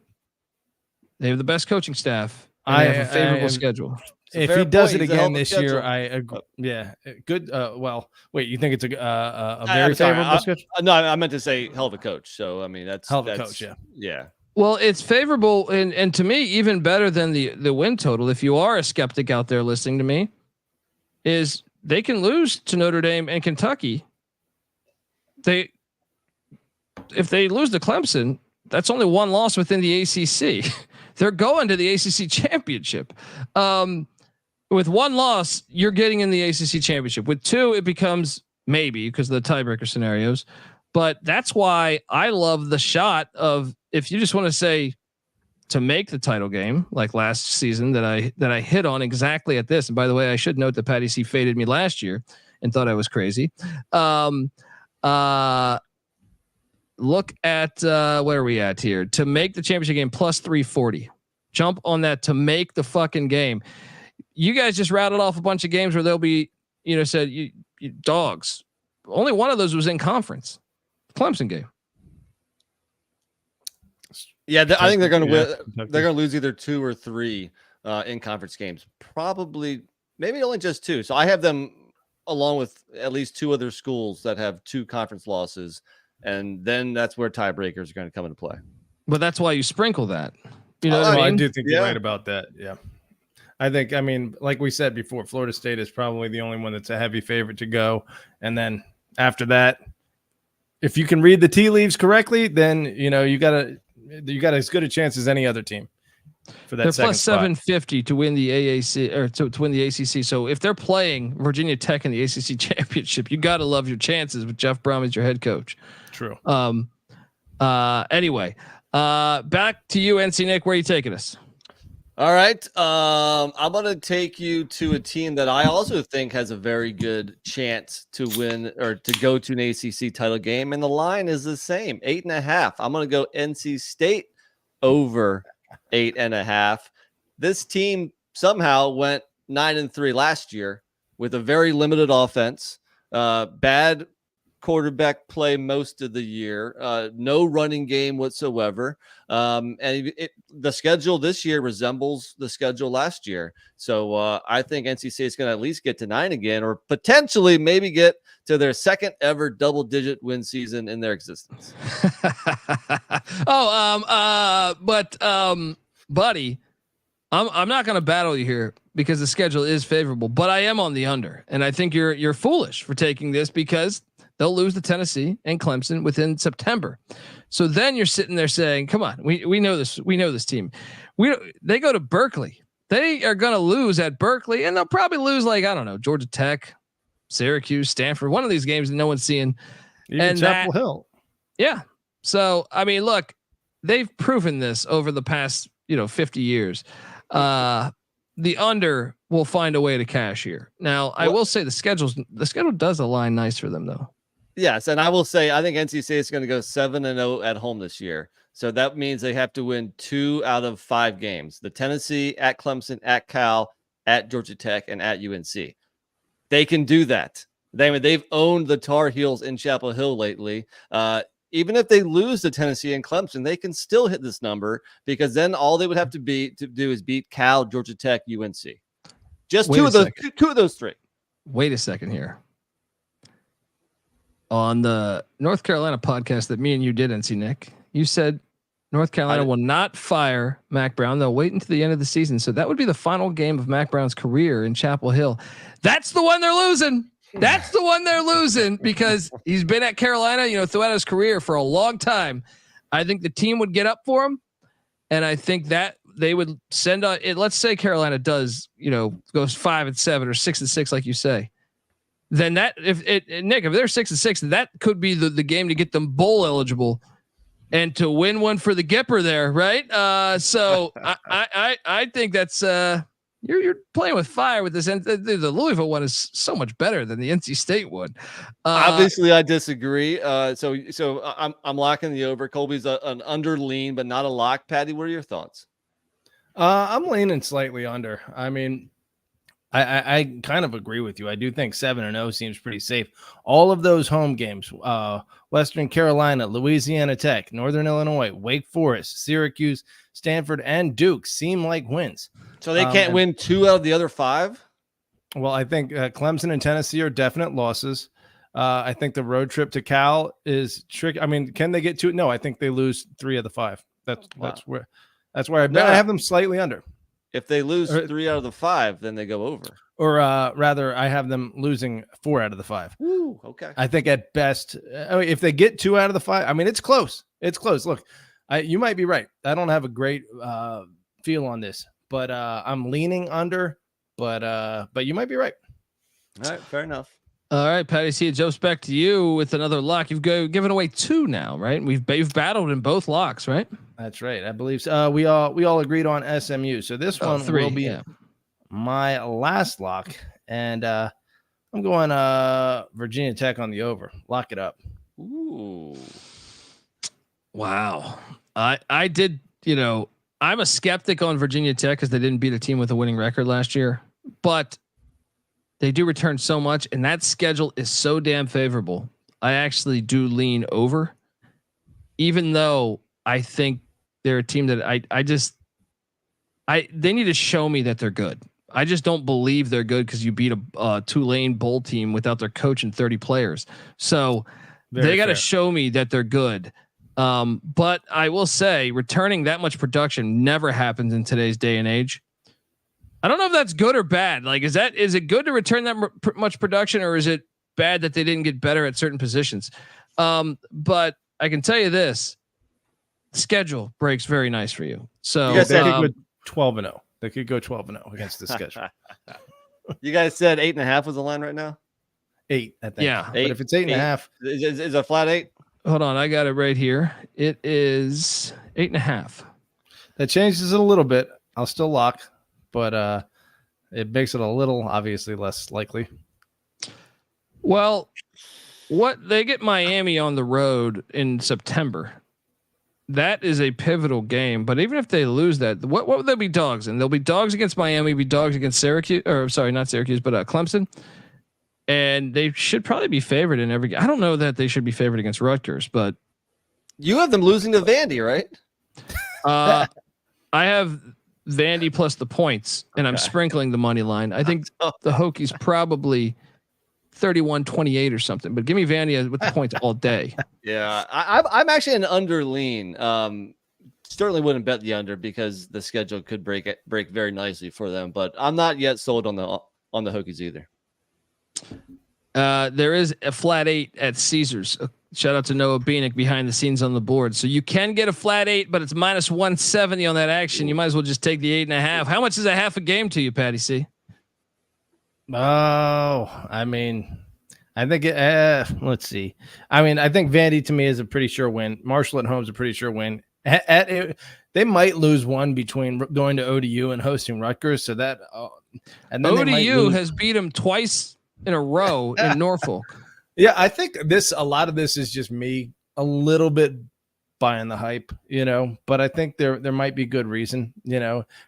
They have the best coaching staff. And they have a favorable schedule. If he does it again this year, I agree. Yeah, good. Well, wait, you think it's a very favorable schedule? No, I meant to say hell of a coach. So I mean, that's hell of a coach. Yeah. Well, it's favorable, and to me, even better than the win total. If you are a skeptic out there listening to me, is they can lose to Notre Dame and Kentucky. If they lose to Clemson, that's only 1 loss within the ACC. They're going to the ACC Championship. With 1 loss, you're getting in the ACC Championship. With 2, it becomes maybe because of the tiebreaker scenarios. But that's why I love the shot of, if you just want to say to make the title game, like last season that I hit on exactly at this. And by the way, I should note that PattyC faded me last year and thought I was crazy. Look at where are we at here to make the championship game plus 340. Jump on that to make the fucking game. You guys just rattled off a bunch of games where they'll be, said you dogs. Only one of those was in conference. Clemson game. Yeah, I think they're going to win. They're going to lose either 2 or 3 in conference games. Probably, maybe only just 2. So I have them along with at least 2 other schools that have 2 conference losses, and then that's where tiebreakers are going to come into play. But that's why you sprinkle that. You know what I mean? I do think you're right about that. Yeah. I think, like we said before, Florida State is probably the only one that's a heavy favorite to go. And then after that, if you can read the tea leaves correctly, then, you got as good a chance as any other team for that. They're plus 750 to win the AAC or to win the ACC. So if they're playing Virginia Tech in the ACC Championship, you got to love your chances with Jeff Brom as your head coach. True. Anyway, back to you, NC Nick. Where are you taking us? All right. I'm going to take you to a team that I also think has a very good chance to win or to go to an ACC title game. And the line is the same, 8.5. I'm going to go NC State over 8.5. This team somehow went 9-3 last year with a very limited offense, bad quarterback play most of the year, no running game whatsoever. The schedule this year resembles the schedule last year. So I think NC State is going to at least get to 9 again, or potentially maybe get to their second ever double-digit win season in their existence. Buddy, I'm not going to battle you here because the schedule is favorable, but I am on the under, and I think you're foolish for taking this because they'll lose to Tennessee and Clemson within September. So then you're sitting there saying, "Come on, we know this. We know this team. They go to Berkeley. They are going to lose at Berkeley, and they'll probably lose like I don't know, Georgia Tech, Syracuse, Stanford, one of these games that no one's seeing, Even Chapel Hill. Yeah. So I mean, look, they've proven this over the past 50 years. The under will find a way to cash here. Now, I will say the schedule does align nice for them though. Yes, and I will say I think NC State is going to go 7-0 at home this year. So that means they have to win 2 out of 5 games: the Tennessee, at Clemson, at Cal, at Georgia Tech, and at UNC. They can do that. They've owned the Tar Heels in Chapel Hill lately. Even if they lose to Tennessee and Clemson, they can still hit this number because then all they would have to do is beat Cal, Georgia Tech, UNC. Just two of those 3. Wait a second here. On the North Carolina podcast that me and you did, NC Nick, you said North Carolina will not fire Mac Brown. They'll wait until the end of the season. So that would be the final game of Mac Brown's career in Chapel Hill. That's the one they're losing. That's the one they're losing because he's been at Carolina, throughout his career for a long time. I think the team would get up for him. And I think that they would send it. Let's say Carolina does, goes 5-7 or 6-6, like you say. Then that if they're 6-6, that could be the game to get them bowl eligible and to win one for the Gipper there, right? So I think that's you're playing with fire with this. And the Louisville one is so much better than the NC State one. Obviously, I disagree. So I'm locking the over. Colby's an under lean, but not a lock. Patty, what are your thoughts? I'm leaning slightly under. I mean, I kind of agree with you. I do think 7-0 seems pretty safe. All of those home games, Western Carolina, Louisiana Tech, Northern Illinois, Wake Forest, Syracuse, Stanford, and Duke seem like wins. So they can't win 2 out of the other 5? Well, I think Clemson and Tennessee are definite losses. I think the road trip to Cal is tricky. I mean, can they get 2? No, I think they lose 3 of the 5. That's where I have them slightly under. If they lose 3 out of the 5, then they go over. Or rather, I have them losing 4 out of the 5. Ooh, okay. I think at best, if they get 2 out of the 5, I mean, it's close. It's close. Look, you might be right. I don't have a great feel on this, but I'm leaning under. But you might be right. All right, fair enough. All right, PattyC, it jumps back to you with another lock. You've given away 2 now, right? You've battled in both locks, right? That's right. I believe so. We all agreed on SMU. So this one 3, will be my last lock, and I'm going Virginia Tech on the over. Lock it up. Ooh, wow. I did. I'm a skeptic on Virginia Tech because they didn't beat a team with a winning record last year, but they do return so much, and that schedule is so damn favorable. I actually do lean over, even though I think they're a team that they need to show me that they're good. I just don't believe they're good because you beat a Tulane bowl team without their coach and 30 players. So they got to show me that they're good. But I will say returning that much production never happens in today's day and age. I don't know if that's good or bad. Like, is it good to return that much production, or is it bad that they didn't get better at certain positions? But I can tell you this: schedule breaks very nice for you. So they could go 12-0. They could go 12-0 against the schedule. You guys said 8.5 was the line right now. 8, I think. Yeah, 8, but if it's 8.5, is a flat 8? Hold on, I got it right here. It is 8.5. That changes it a little bit. I'll still lock, but it makes it a little obviously less likely. Well, what they get Miami on the road in September. That is a pivotal game. But even if they lose that, what would they be dogs in? They'll be dogs against Miami, be dogs against Syracuse, or sorry, not Syracuse, but Clemson. And they should probably be favored in every game. I don't know that they should be favored against Rutgers, but you have them losing to Vandy, right? I have Vandy plus the points, and I'm sprinkling the money line. I think the Hokies probably 31-28 or something, but give me Vandy with the points all day. Yeah, I'm actually an under lean. Certainly wouldn't bet the under because the schedule could break very nicely for them, but I'm not yet sold on the Hokies either. There is a flat 8 at Caesars. Shout out to Noah Beanick behind the scenes on the board. So you can get a flat 8, but it's minus 170 on that action. You might as well just take the 8.5. How much is a half a game to you, PattyC? Oh, I mean, I think let's see. I mean, I think Vandy to me is a pretty sure win. Marshall at home is a pretty sure win. They might lose one between going to ODU and hosting Rutgers. So that, and then ODU has beat them twice in a row in Norfolk. Yeah, I think a lot of this is just me a little bit buying the hype, but I think there might be good reason.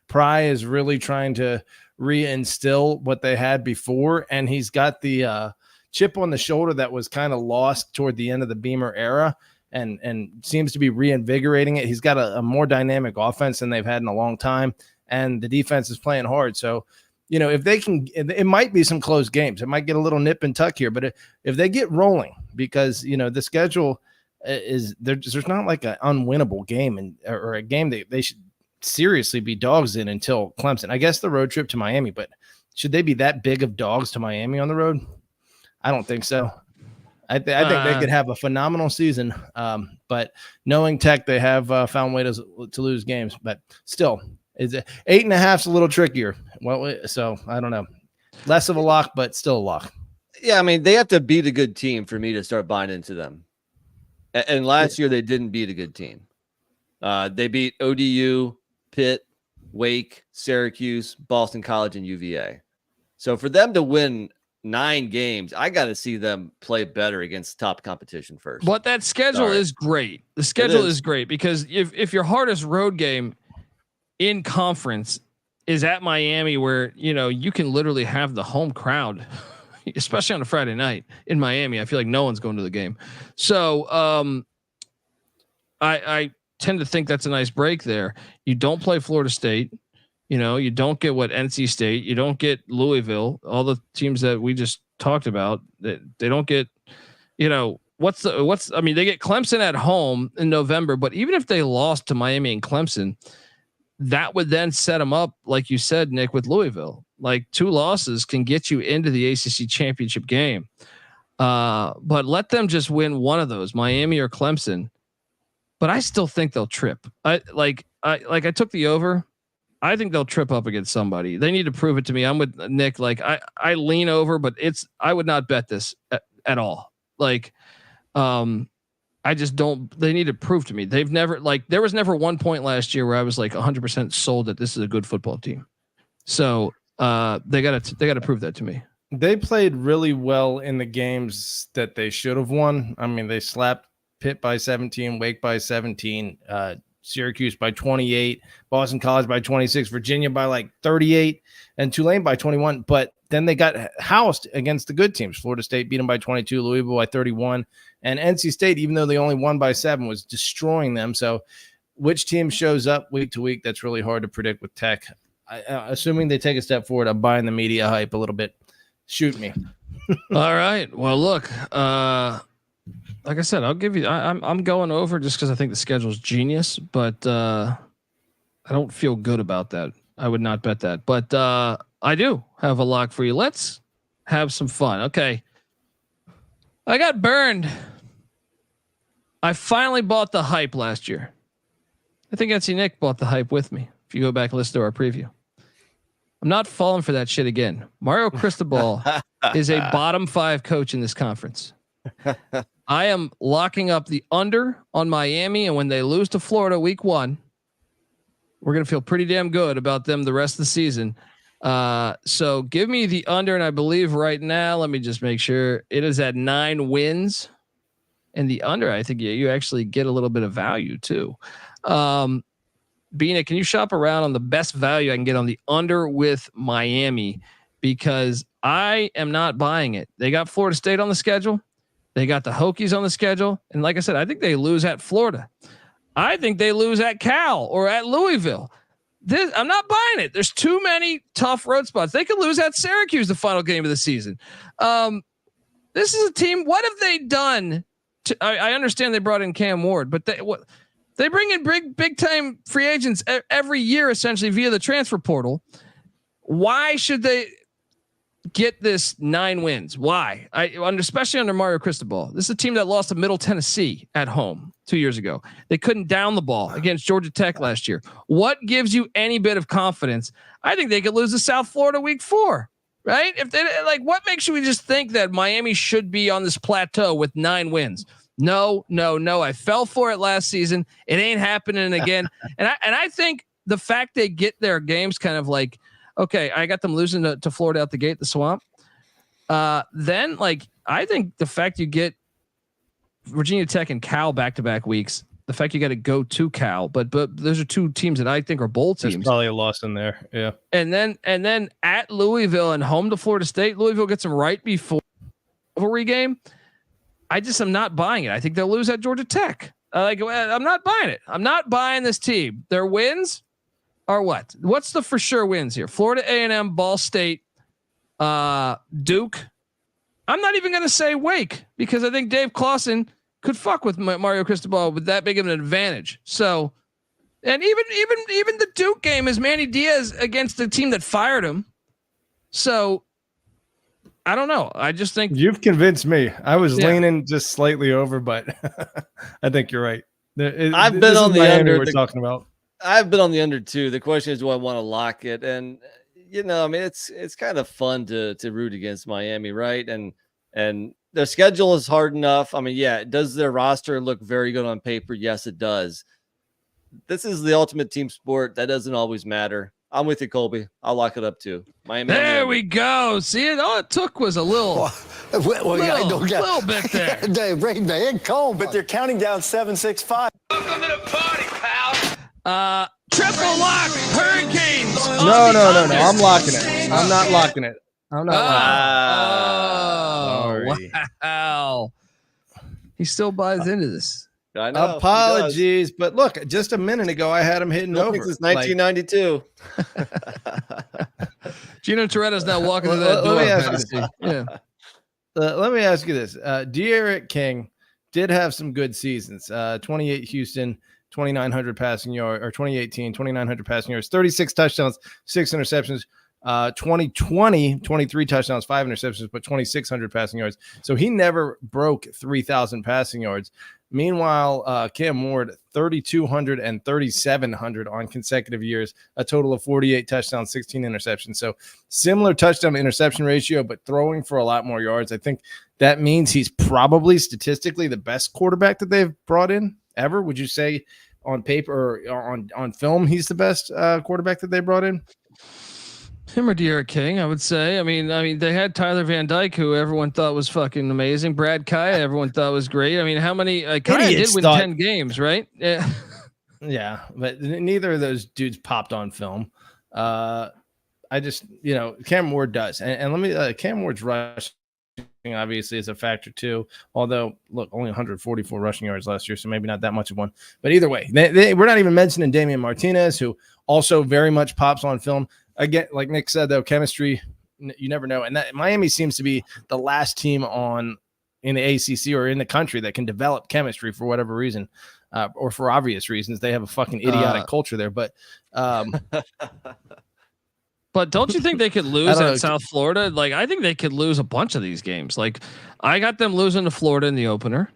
Pry is really trying to reinstill what they had before, and he's got the chip on the shoulder that was kind of lost toward the end of the Beamer era, and seems to be reinvigorating it. He's got a more dynamic offense than they've had in a long time, and the defense is playing hard. So, if they can, it might be some close games. It might get a little nip and tuck here, but if they get rolling, because the schedule is there's not like an unwinnable game or a game that they should seriously be dogs in until Clemson. I guess the road trip to Miami, but should they be that big of dogs to Miami on the road? I don't think so. I think they could have a phenomenal season, but knowing Tech, they have found ways to lose games. But still, 8.5 is a little trickier. Well, so I don't know. Less of a lock, but still a lock. Yeah, I mean, they have to beat a good team for me to start buying into them. And last year, they didn't beat a good team. They beat ODU, Pitt, Wake, Syracuse, Boston College, and UVA. So for them to win 9 games, I got to see them play better against top competition first. But that schedule is great. The schedule is great because if your hardest road game in conference is at Miami, where you can literally have the home crowd, especially on a Friday night in Miami. I feel like no one's going to the game. So I tend to think that's a nice break there. You don't play Florida State. You don't get NC State. You don't get Louisville. All the teams that we just talked about, they don't get. I mean, they get Clemson at home in November. But even if they lost to Miami and Clemson, that would then set them up, like you said, Nick, with Louisville. Like 2 losses can get you into the ACC championship game. But let them just win one of those, Miami or Clemson. But I still think they'll trip. I took the over. I think they'll trip up against somebody. They need to prove it to me. I'm with Nick. Like I lean over, but I would not bet this at all. Like, I just don't. They need to prove to me. They've never there was never one point last year where I was like 100% sold that this is a good football team. So they gotta prove that to me. They played really well in the games that they should have won. I mean, they slapped Pitt by 17, Wake by 17, Syracuse by 28, Boston College by 26, Virginia by like 38, and Tulane by 21. But then they got housed against the good teams. Florida State beat them by 22, Louisville by 31, and NC State, even though they only won by 7, was destroying them. So which team shows up week to week, that's really hard to predict with Tech. Assuming they take a step forward, I'm buying the media hype a little bit. Shoot me. All right. Well, look, like I said, I'll give you. I'm going over just because I think the schedule is genius, but I don't feel good about that. I would not bet that, but I do have a lock for you. Let's have some fun. Okay. I got burned. I finally bought the hype last year. I think NC Nick bought the hype with me. If you go back and listen to our preview, I'm not falling for that shit again. Mario Cristobal is a bottom 5 coach in this conference. I am locking up the under on Miami, and when they lose to Florida week 1, we're going to feel pretty damn good about them the rest of the season. So give me the under, and I believe right now, let me just make sure it is at 9 wins, and the under, I think you actually get a little bit of value too. Bina, can you shop around on the best value I can get on the under with Miami? Because I am not buying it. They got Florida State on the schedule. They got the Hokies on the schedule. And like I said, I think they lose at Florida. I think they lose at Cal or at Louisville. I'm not buying it. There's too many tough road spots. They could lose at Syracuse the final game of the season. This is a team. What have they done? I understand they brought in Cam Ward, but they bring in big time free agents every year, essentially via the transfer portal. Why should they get this 9 wins? Why? Especially under Mario Cristobal. This is a team that lost to Middle Tennessee at home 2 years ago. They couldn't down the ball against Georgia Tech last year. What gives you any bit of confidence? I think they could lose to South Florida week 4, right? If they what makes you just think that Miami should be on this plateau with 9 wins? No. I fell for it last season. It ain't happening again. And I think the fact they get their games kind of like, okay, I got them losing to Florida out the gate, the swamp. Then I think the fact you get Virginia Tech and Cal back-to-back weeks, the fact you got to go to Cal, but those are 2 teams that I think are bowl teams. There's probably a loss in there. Yeah. And then at Louisville and home to Florida State, Louisville gets them right before rivalry game. I just am not buying it. I think they'll lose at Georgia Tech. I'm not buying it. I'm not buying this team. Their wins are what? What's the for sure wins here? Florida A&M, Ball State, Duke. I'm not even going to say Wake because I think Dave Clawson could fuck with Mario Cristobal with that big of an advantage. So, and even the Duke game is Manny Diaz against the team that fired him. So I don't know. I just think you've convinced me. I was leaning just slightly over, but I think you're right. I've been on the under we're talking about. I've been on the under too. The question is, do I want to lock it? And I mean, it's kind of fun to root against Miami, right? And their schedule is hard enough. I mean, yeah, does their roster look very good on paper? Yes, it does. This is the ultimate team sport. That doesn't always matter. I'm with you, Colby. I'll lock it up too. Miami. There we go. See it. All it took was a little little bit there. They bring the in cold, but they're counting down 7-6-5. Welcome to the party, pal. Triple lock Hurricanes. No. I'm locking it. I'm not locking it. I'm not locking it. Wow. He still buys into this. I know, apologies, but look, just a minute ago I had him hitting over. Since 1992. Gino Toretto's now walking to that door. Let me ask you this. De'Aaron King did have some good seasons. 28 Houston, 2,900 passing yards, or 2018, 2,900 passing yards, 36 touchdowns, 6 interceptions. 2020, 23 touchdowns, 5 interceptions, but 2,600 passing yards. So he never broke 3,000 passing yards. Meanwhile, Cam Ward, 3,200 and 3,700 on consecutive years, a total of 48 touchdowns, 16 interceptions. So similar touchdown to interception ratio, but throwing for a lot more yards. I think that means he's probably statistically the best quarterback that they've brought in ever. Would you say on paper or on film, he's the best quarterback that they brought in? Him or De'Aaron King, I would say. I mean, they had Tyler Van Dyke, who everyone thought was fucking amazing. Brad Kaya, everyone thought was great. I mean, how many? Kaya did win 10 games, right? Yeah. Yeah, but neither of those dudes popped on film. I just, Cam Ward does, and let me. Cam Ward's rushing obviously is a factor too. Although, look, only 144 rushing yards last year, so maybe not that much of one. But either way, we're not even mentioning Damian Martinez, who also very much pops on film. Again, like Nick said, though, chemistry, you never know. And that Miami seems to be the last team in the ACC or in the country that can develop chemistry for whatever reason, or for obvious reasons. They have a fucking idiotic culture there. But but don't you think they could lose at South Florida? Like, I think they could lose a bunch of these games. Like, I got them losing to Florida in the opener.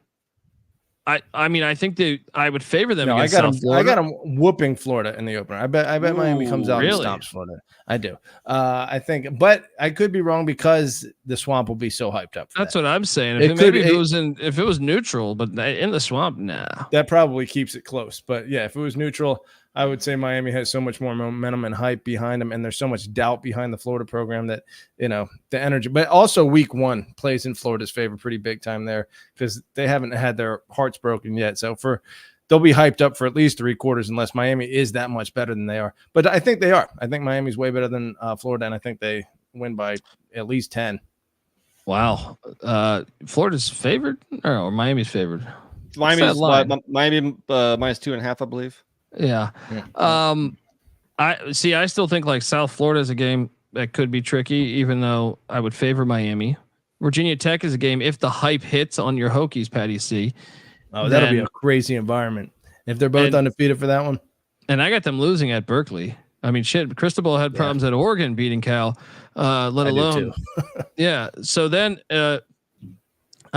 I mean, I think I would favor them. No, I got them whooping Florida in the opener. I bet Miami comes out and stomps Florida. I do. I think, but I could be wrong because the swamp will be so hyped up. That's what I'm saying. If it was neutral, but in the swamp, nah. That probably keeps it close. But yeah, if it was neutral, I would say Miami has so much more momentum and hype behind them, and there's so much doubt behind the Florida program that, the energy. But also week 1 plays in Florida's favor pretty big time there because they haven't had their hearts broken yet. So they'll be hyped up for at least 3 quarters unless Miami is that much better than they are. But I think they are. I think Miami's way better than Florida, and I think they win by at least 10. Wow. Florida's favored or Miami's favored? Miami minus 2.5, I believe. Yeah. I still think like South Florida is a game that could be tricky, even though I would favor Miami. Virginia Tech is a game if the hype hits on your Hokies, PattyC. Oh, that'll be a crazy environment if they're both undefeated for that one. And I got them losing at Berkeley. I mean, shit, Cristobal had problems at Oregon beating Cal, let alone. Yeah. So then, I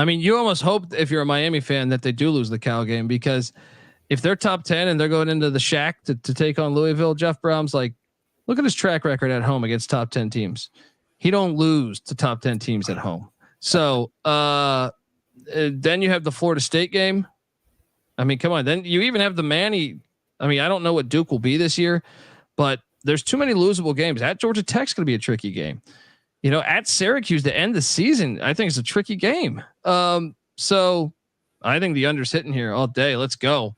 mean, you almost hope if you're a Miami fan that they do lose the Cal game, because if they're top 10 and they're going into the shack to take on Louisville, Jeff Brom's like, look at his track record at home against top 10 teams. He don't lose to top 10 teams at home. So then you have the Florida State game. I mean, come on. Then you even have the Manny. I mean, I don't know what Duke will be this year, but there's too many losable games. At Georgia Tech's going to be a tricky game. At Syracuse to end the season, I think it's a tricky game. So I think the under's hitting here all day. Let's go.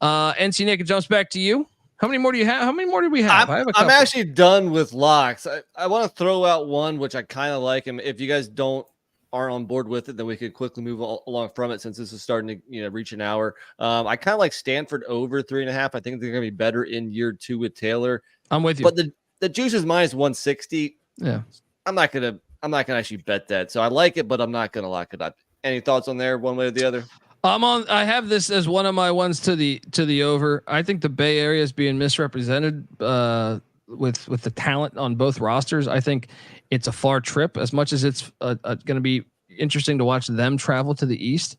NC Nick, it jumps back to you. How many more do you have? How many more do we have? I'm actually done with locks. I want to throw out one, which I kind of like. And if you guys aren't on board with it, then we could quickly move along from it since this is starting to reach an hour. I kind of like Stanford over 3.5. I think they're going to be better in year 2 with Taylor. I'm with you. But the juice is minus 160. Yeah. I'm not gonna actually bet that. So I like it, but I'm not gonna lock it up. Any thoughts on there, one way or the other? I have this as one of my ones to the over. I think the Bay Area is being misrepresented with the talent on both rosters. I think it's a far trip. As much as it's going to be interesting to watch them travel to the East,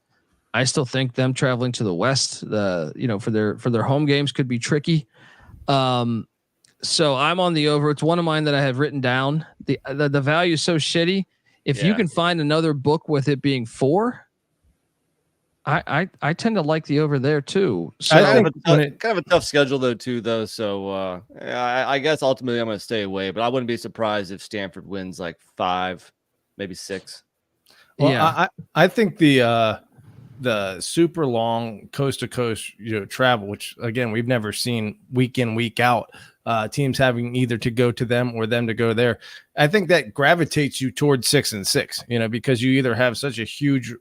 I still think them traveling to the West, for their home games could be tricky. So I'm on the over. It's one of mine that I have written down. The value is so shitty. If you can find another book with it being 4. I tend to like the over there too. So kind of a tough schedule though. So I guess ultimately I'm going to stay away, but I wouldn't be surprised if Stanford wins like 5, maybe 6. Well, yeah, I think the super long coast to coast travel, which again we've never seen week in week out, teams having either to go to them or them to go there. I think that gravitates you towards 6 and 6, because you either have such a huge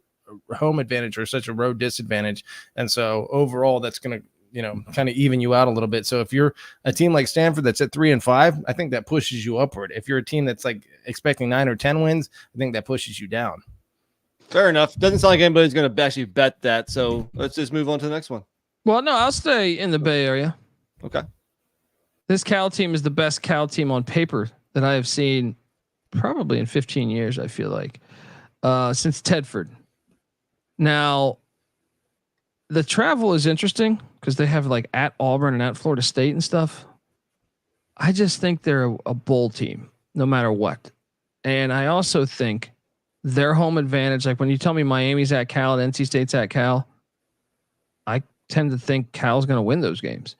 home advantage or such a road disadvantage, and so overall that's going to kind of even you out a little bit. So if you're a team like Stanford that's at 3 and 5, I think that pushes you upward. If you're a team that's like expecting 9 or 10 wins, I think that pushes you down. Fair enough. Doesn't sound like anybody's going to actually bet that, so let's just move on to the next one. Well, no, I'll stay in the Bay Area. Okay. This Cal team is the best Cal team on paper that I have seen probably in 15 years, I feel like, since Tedford. Now, the travel is interesting because they have like at Auburn and at Florida State and stuff. I just think they're a bowl team no matter what. And I also think their home advantage, like when you tell me Miami's at Cal and NC State's at Cal, I tend to think Cal's going to win those games.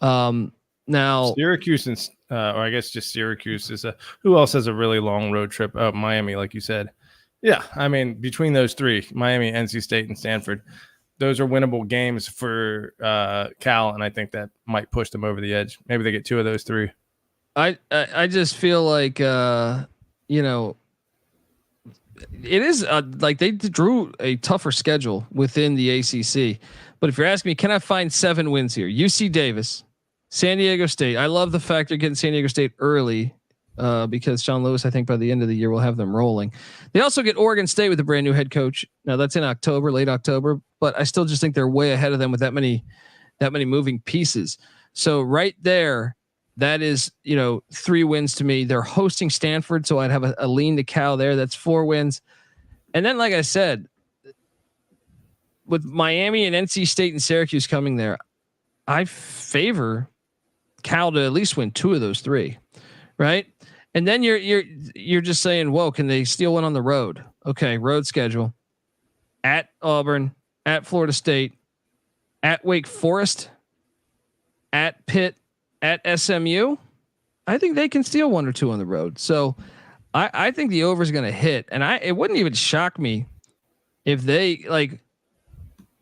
Now Syracuse and or I guess just Syracuse is who else has a really long road trip? Miami, like you said. Yeah, I mean, between those 3, Miami, NC State, and Stanford, those are winnable games for Cal, and I think that might push them over the edge. Maybe they get 2 of those 3. I just feel like it is like they drew a tougher schedule within the ACC. But if you're asking me, can I find 7 wins here? UC Davis, San Diego State. I love the fact they're getting San Diego State early. Because Sean Lewis, I think by the end of the year, will have them rolling. They also get Oregon State with a brand new head coach. Now that's in October, late October, but I still just think they're way ahead of them with that many moving pieces. So right there, that is, 3 wins to me. They're hosting Stanford. So I'd have a lean to Cal there. That's 4 wins. And then, like I said, with Miami and NC State and Syracuse coming there, I favor Cal to at least win 2 of those 3. Right. And then you're just saying, whoa, can they steal one on the road? Okay. Road schedule at Auburn, at Florida State, at Wake Forest, at Pitt, at SMU. I think they can steal 1 or 2 on the road. So I think the over is going to hit, and it wouldn't even shock me if they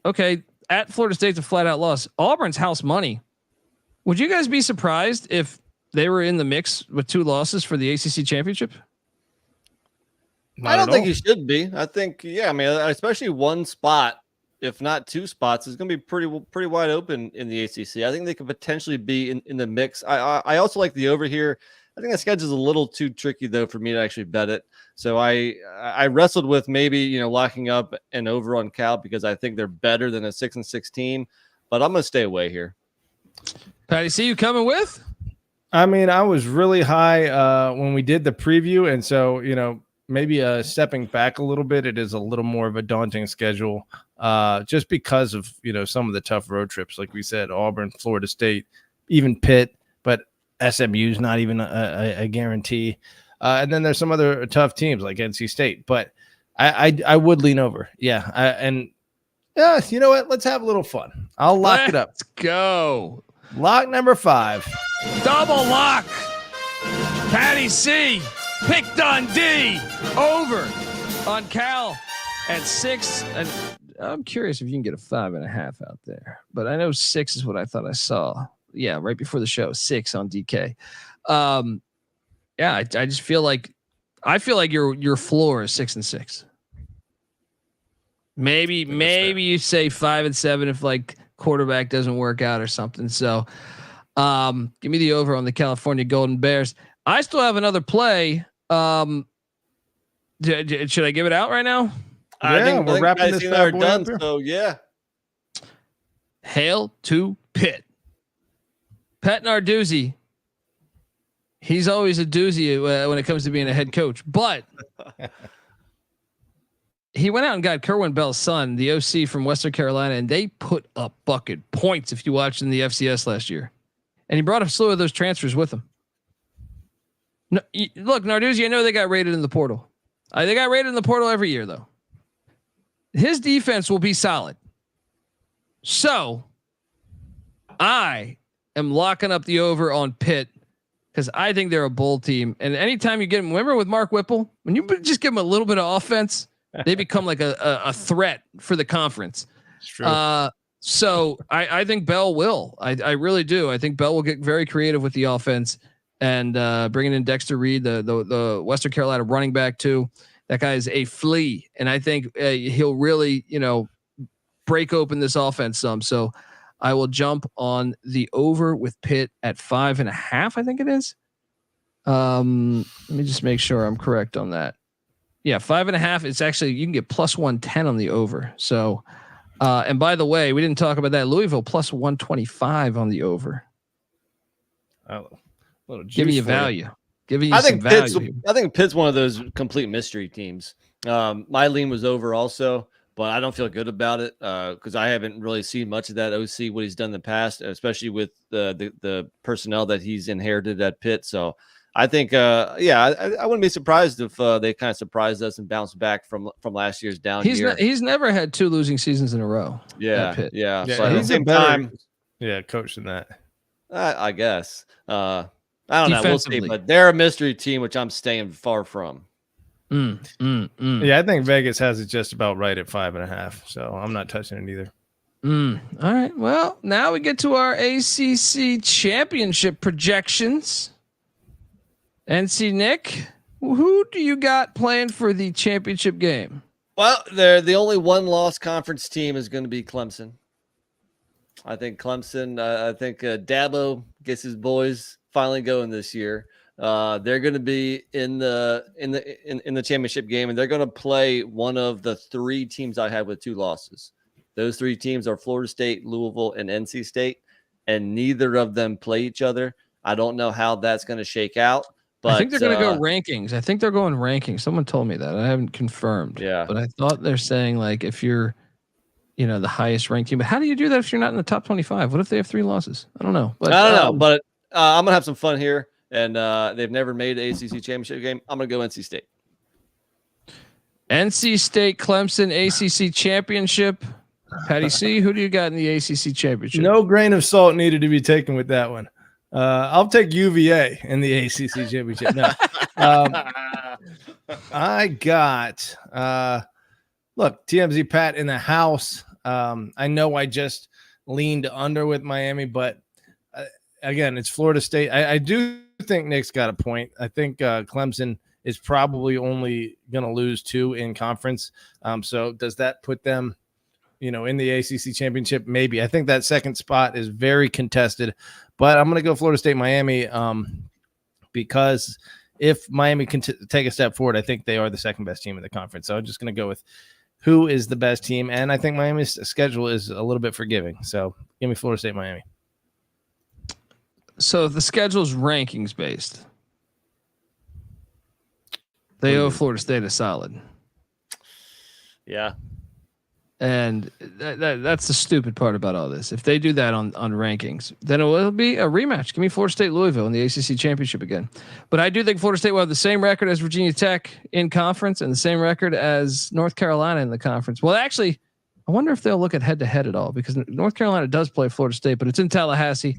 okay, at Florida State's a flat out loss. Auburn's house money. Would you guys be surprised if they were in the mix with 2 losses for the ACC championship? I don't think you should be. I think, I mean, especially one spot, if not 2 spots, is going to be pretty wide open in the ACC. I think they could potentially be in the mix. I also like the over here. I think the schedule is a little too tricky though for me to actually bet it. So I wrestled with maybe locking up an over on Cal because I think they're better than a 6-16, but I'm going to stay away here. PattyC, you coming with? I mean, I was really high when we did the preview, and so maybe stepping back a little bit, it is a little more of a daunting schedule, just because of some of the tough road trips, like we said, Auburn, Florida State, even Pitt, but SMU is not even a guarantee. And then there's some other tough teams like NC State, but I would lean over. Yeah. You know what? Let's have a little fun. I'll lock it up. Let's go. Lock number 5. Double lock. PattyC. Pick Dundee. Over on Cal at 6. And I'm curious if you can get a 5.5 out there, but I know 6 is what I thought I saw. Yeah, right before the show, 6 on DK. I just feel like your floor is 6-6. Maybe you say 5-7 if quarterback doesn't work out or something. So, give me the over on the California Golden Bears. I still have another play. Should I give it out right now? I think we're wrapping this bad boy done. up. So yeah. Hail to Pitt. Pat Narduzzi. He's always a doozy when it comes to being a head coach, but he went out and got Kerwin Bell's son, the OC from Western Carolina, and they put up bucket points if you watched in the FCS last year. And he brought a slew of those transfers with him. No, look, Narduzzi, I know they got rated in the portal. They got rated in the portal every year, though. His defense will be solid. So I am locking up the over on Pitt because I think they're a bowl team. And anytime you get them, remember with Mark Whipple, when you just give them a little bit of offense, they become like a threat for the conference. It's true. So I think Bell will. I really do. I think Bell will get very creative with the offense and bringing in Dexter Reed, the Western Carolina running back too. That guy is a flea, and I think he'll really break open this offense some. So I will jump on the over with Pitt at 5.5. I think it is. Let me just make sure I'm correct on that. Yeah, 5.5. It's actually, you can get plus 110 on the over. So, and by the way, we didn't talk about that. Louisville plus 125 on the over. Giving you value. Giving you some value. I think Pitt's one of those complete mystery teams. My lean was over also, but I don't feel good about it because I haven't really seen much of that OC, what he's done in the past, especially with the personnel that he's inherited at Pitt. So I think, I wouldn't be surprised if they kind of surprised us and bounced back from last year's down year. He's never had 2 losing seasons in a row. Yeah. Pitt. Yeah. Yeah, so at the he's same a better time, coach than that. I guess. I don't know. We'll see, but they're a mystery team, which I'm staying far from. Yeah, I think Vegas has it just about right at 5.5. So I'm not touching it either. All right. Well, now we get to our ACC Championship projections. NC Nick, who do you got playing for the championship game? Well, they're the only 1-loss conference team is going to be Clemson. I think Clemson. I think Dabo gets his boys finally going this year. They're going to be in the championship game, and they're going to play one of the 3 teams I have with 2 losses. Those 3 teams are Florida State, Louisville, and NC State, and neither of them play each other. I don't know how that's going to shake out. But I think they're going to go rankings. I think they're going rankings. Someone told me that. I haven't confirmed. Yeah. But I thought they're saying like if you're, the highest ranked team. But how do you do that if you're not in the top 25? What if they have 3 losses? I don't know. But I don't know. But I'm gonna have some fun here. And they've never made an ACC championship game. I'm gonna go NC State. NC State, Clemson, ACC championship. PattyC, who do you got in the ACC Championship? No grain of salt needed to be taken with that one. I'll take UVA in the ACC Championship. No, I got look, TMZ Pat in the house. I know I just leaned under with Miami, but again, it's Florida State. I do think Nick's got a point. I think Clemson is probably only going to lose 2 in conference. So does that put them, in the ACC Championship? Maybe. I think that second spot is very contested, but I'm going to go Florida State, Miami, because if Miami can take a step forward, I think they are the second best team in the conference. So I'm just going to go with who is the best team, and I think Miami's schedule is a little bit forgiving. So give me Florida State, Miami. So the schedule's rankings based. They owe Florida State a solid. Yeah. And that's the stupid part about all this. If they do that on rankings, then it will be a rematch. Give me Florida State, Louisville in the ACC Championship again. But I do think Florida State will have the same record as Virginia Tech in conference and the same record as North Carolina in the conference. Well, actually, I wonder if they'll look at head-to-head at all, because North Carolina does play Florida State, but it's in Tallahassee.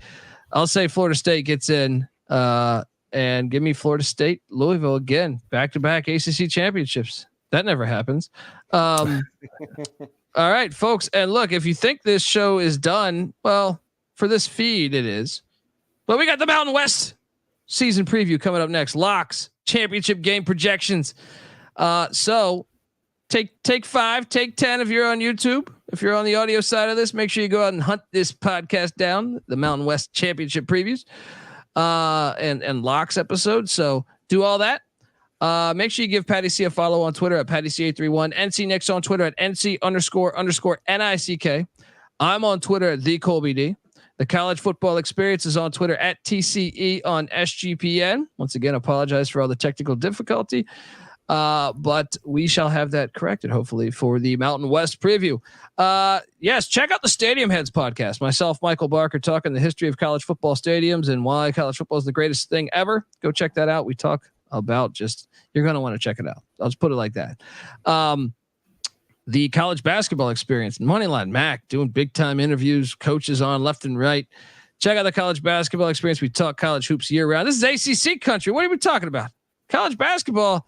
I'll say Florida State gets in, and give me Florida State, Louisville again, back-to-back ACC championships. That never happens. All right, folks. And look, if you think this show is done, well, for this feed, it is. But we got the Mountain West season preview coming up next. Locks, championship game projections. So take 5, take 10 if you're on YouTube. If you're on the audio side of this, make sure you go out and hunt this podcast down, the Mountain West championship previews, and locks episode. So do all that. Make sure you give PattyC a follow on Twitter at PattyC831. NC Nick's on Twitter at NC__NICK. I'm on Twitter at the Colby D. The College Football Experience is on Twitter at TCE on SGPN. Once again, apologize for all the technical difficulty. But we shall have that corrected, hopefully, for the Mountain West preview. Yes, check out the Stadium Heads podcast. Myself, Michael Barker, talking the history of college football stadiums and why college football is the greatest thing ever. Go check that out. We talk about you're going to want to check it out. I'll just put it like that. The College Basketball Experience, Moneyline Mac, doing big time interviews, coaches on left and right. Check out the College Basketball Experience. We talk college hoops year round. This is ACC country. What are we talking about? College basketball.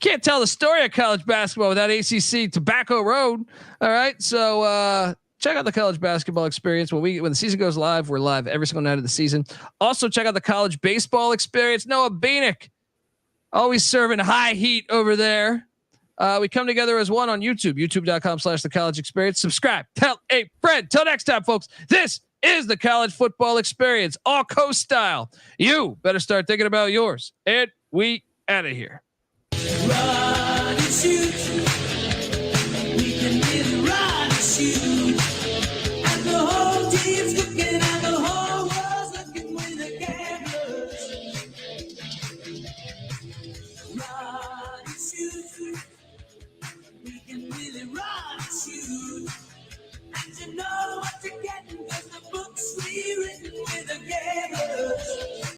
Can't tell the story of college basketball without ACC Tobacco Road. All right. So, check out the College Basketball Experience. When the season goes live, we're live every single night of the season. Also check out the College Baseball Experience. Noah Beanick, always serving high heat over there. We come together as one on YouTube, youtube.com/the College Experience. Subscribe, tell a friend. Till next time, folks, this is the College Football Experience, all coast style. You better start thinking about yours. And we out of here. Run and shoot. We can really run and shoot. And the whole team's looking and the whole world's looking with the cameras. Run and shoot.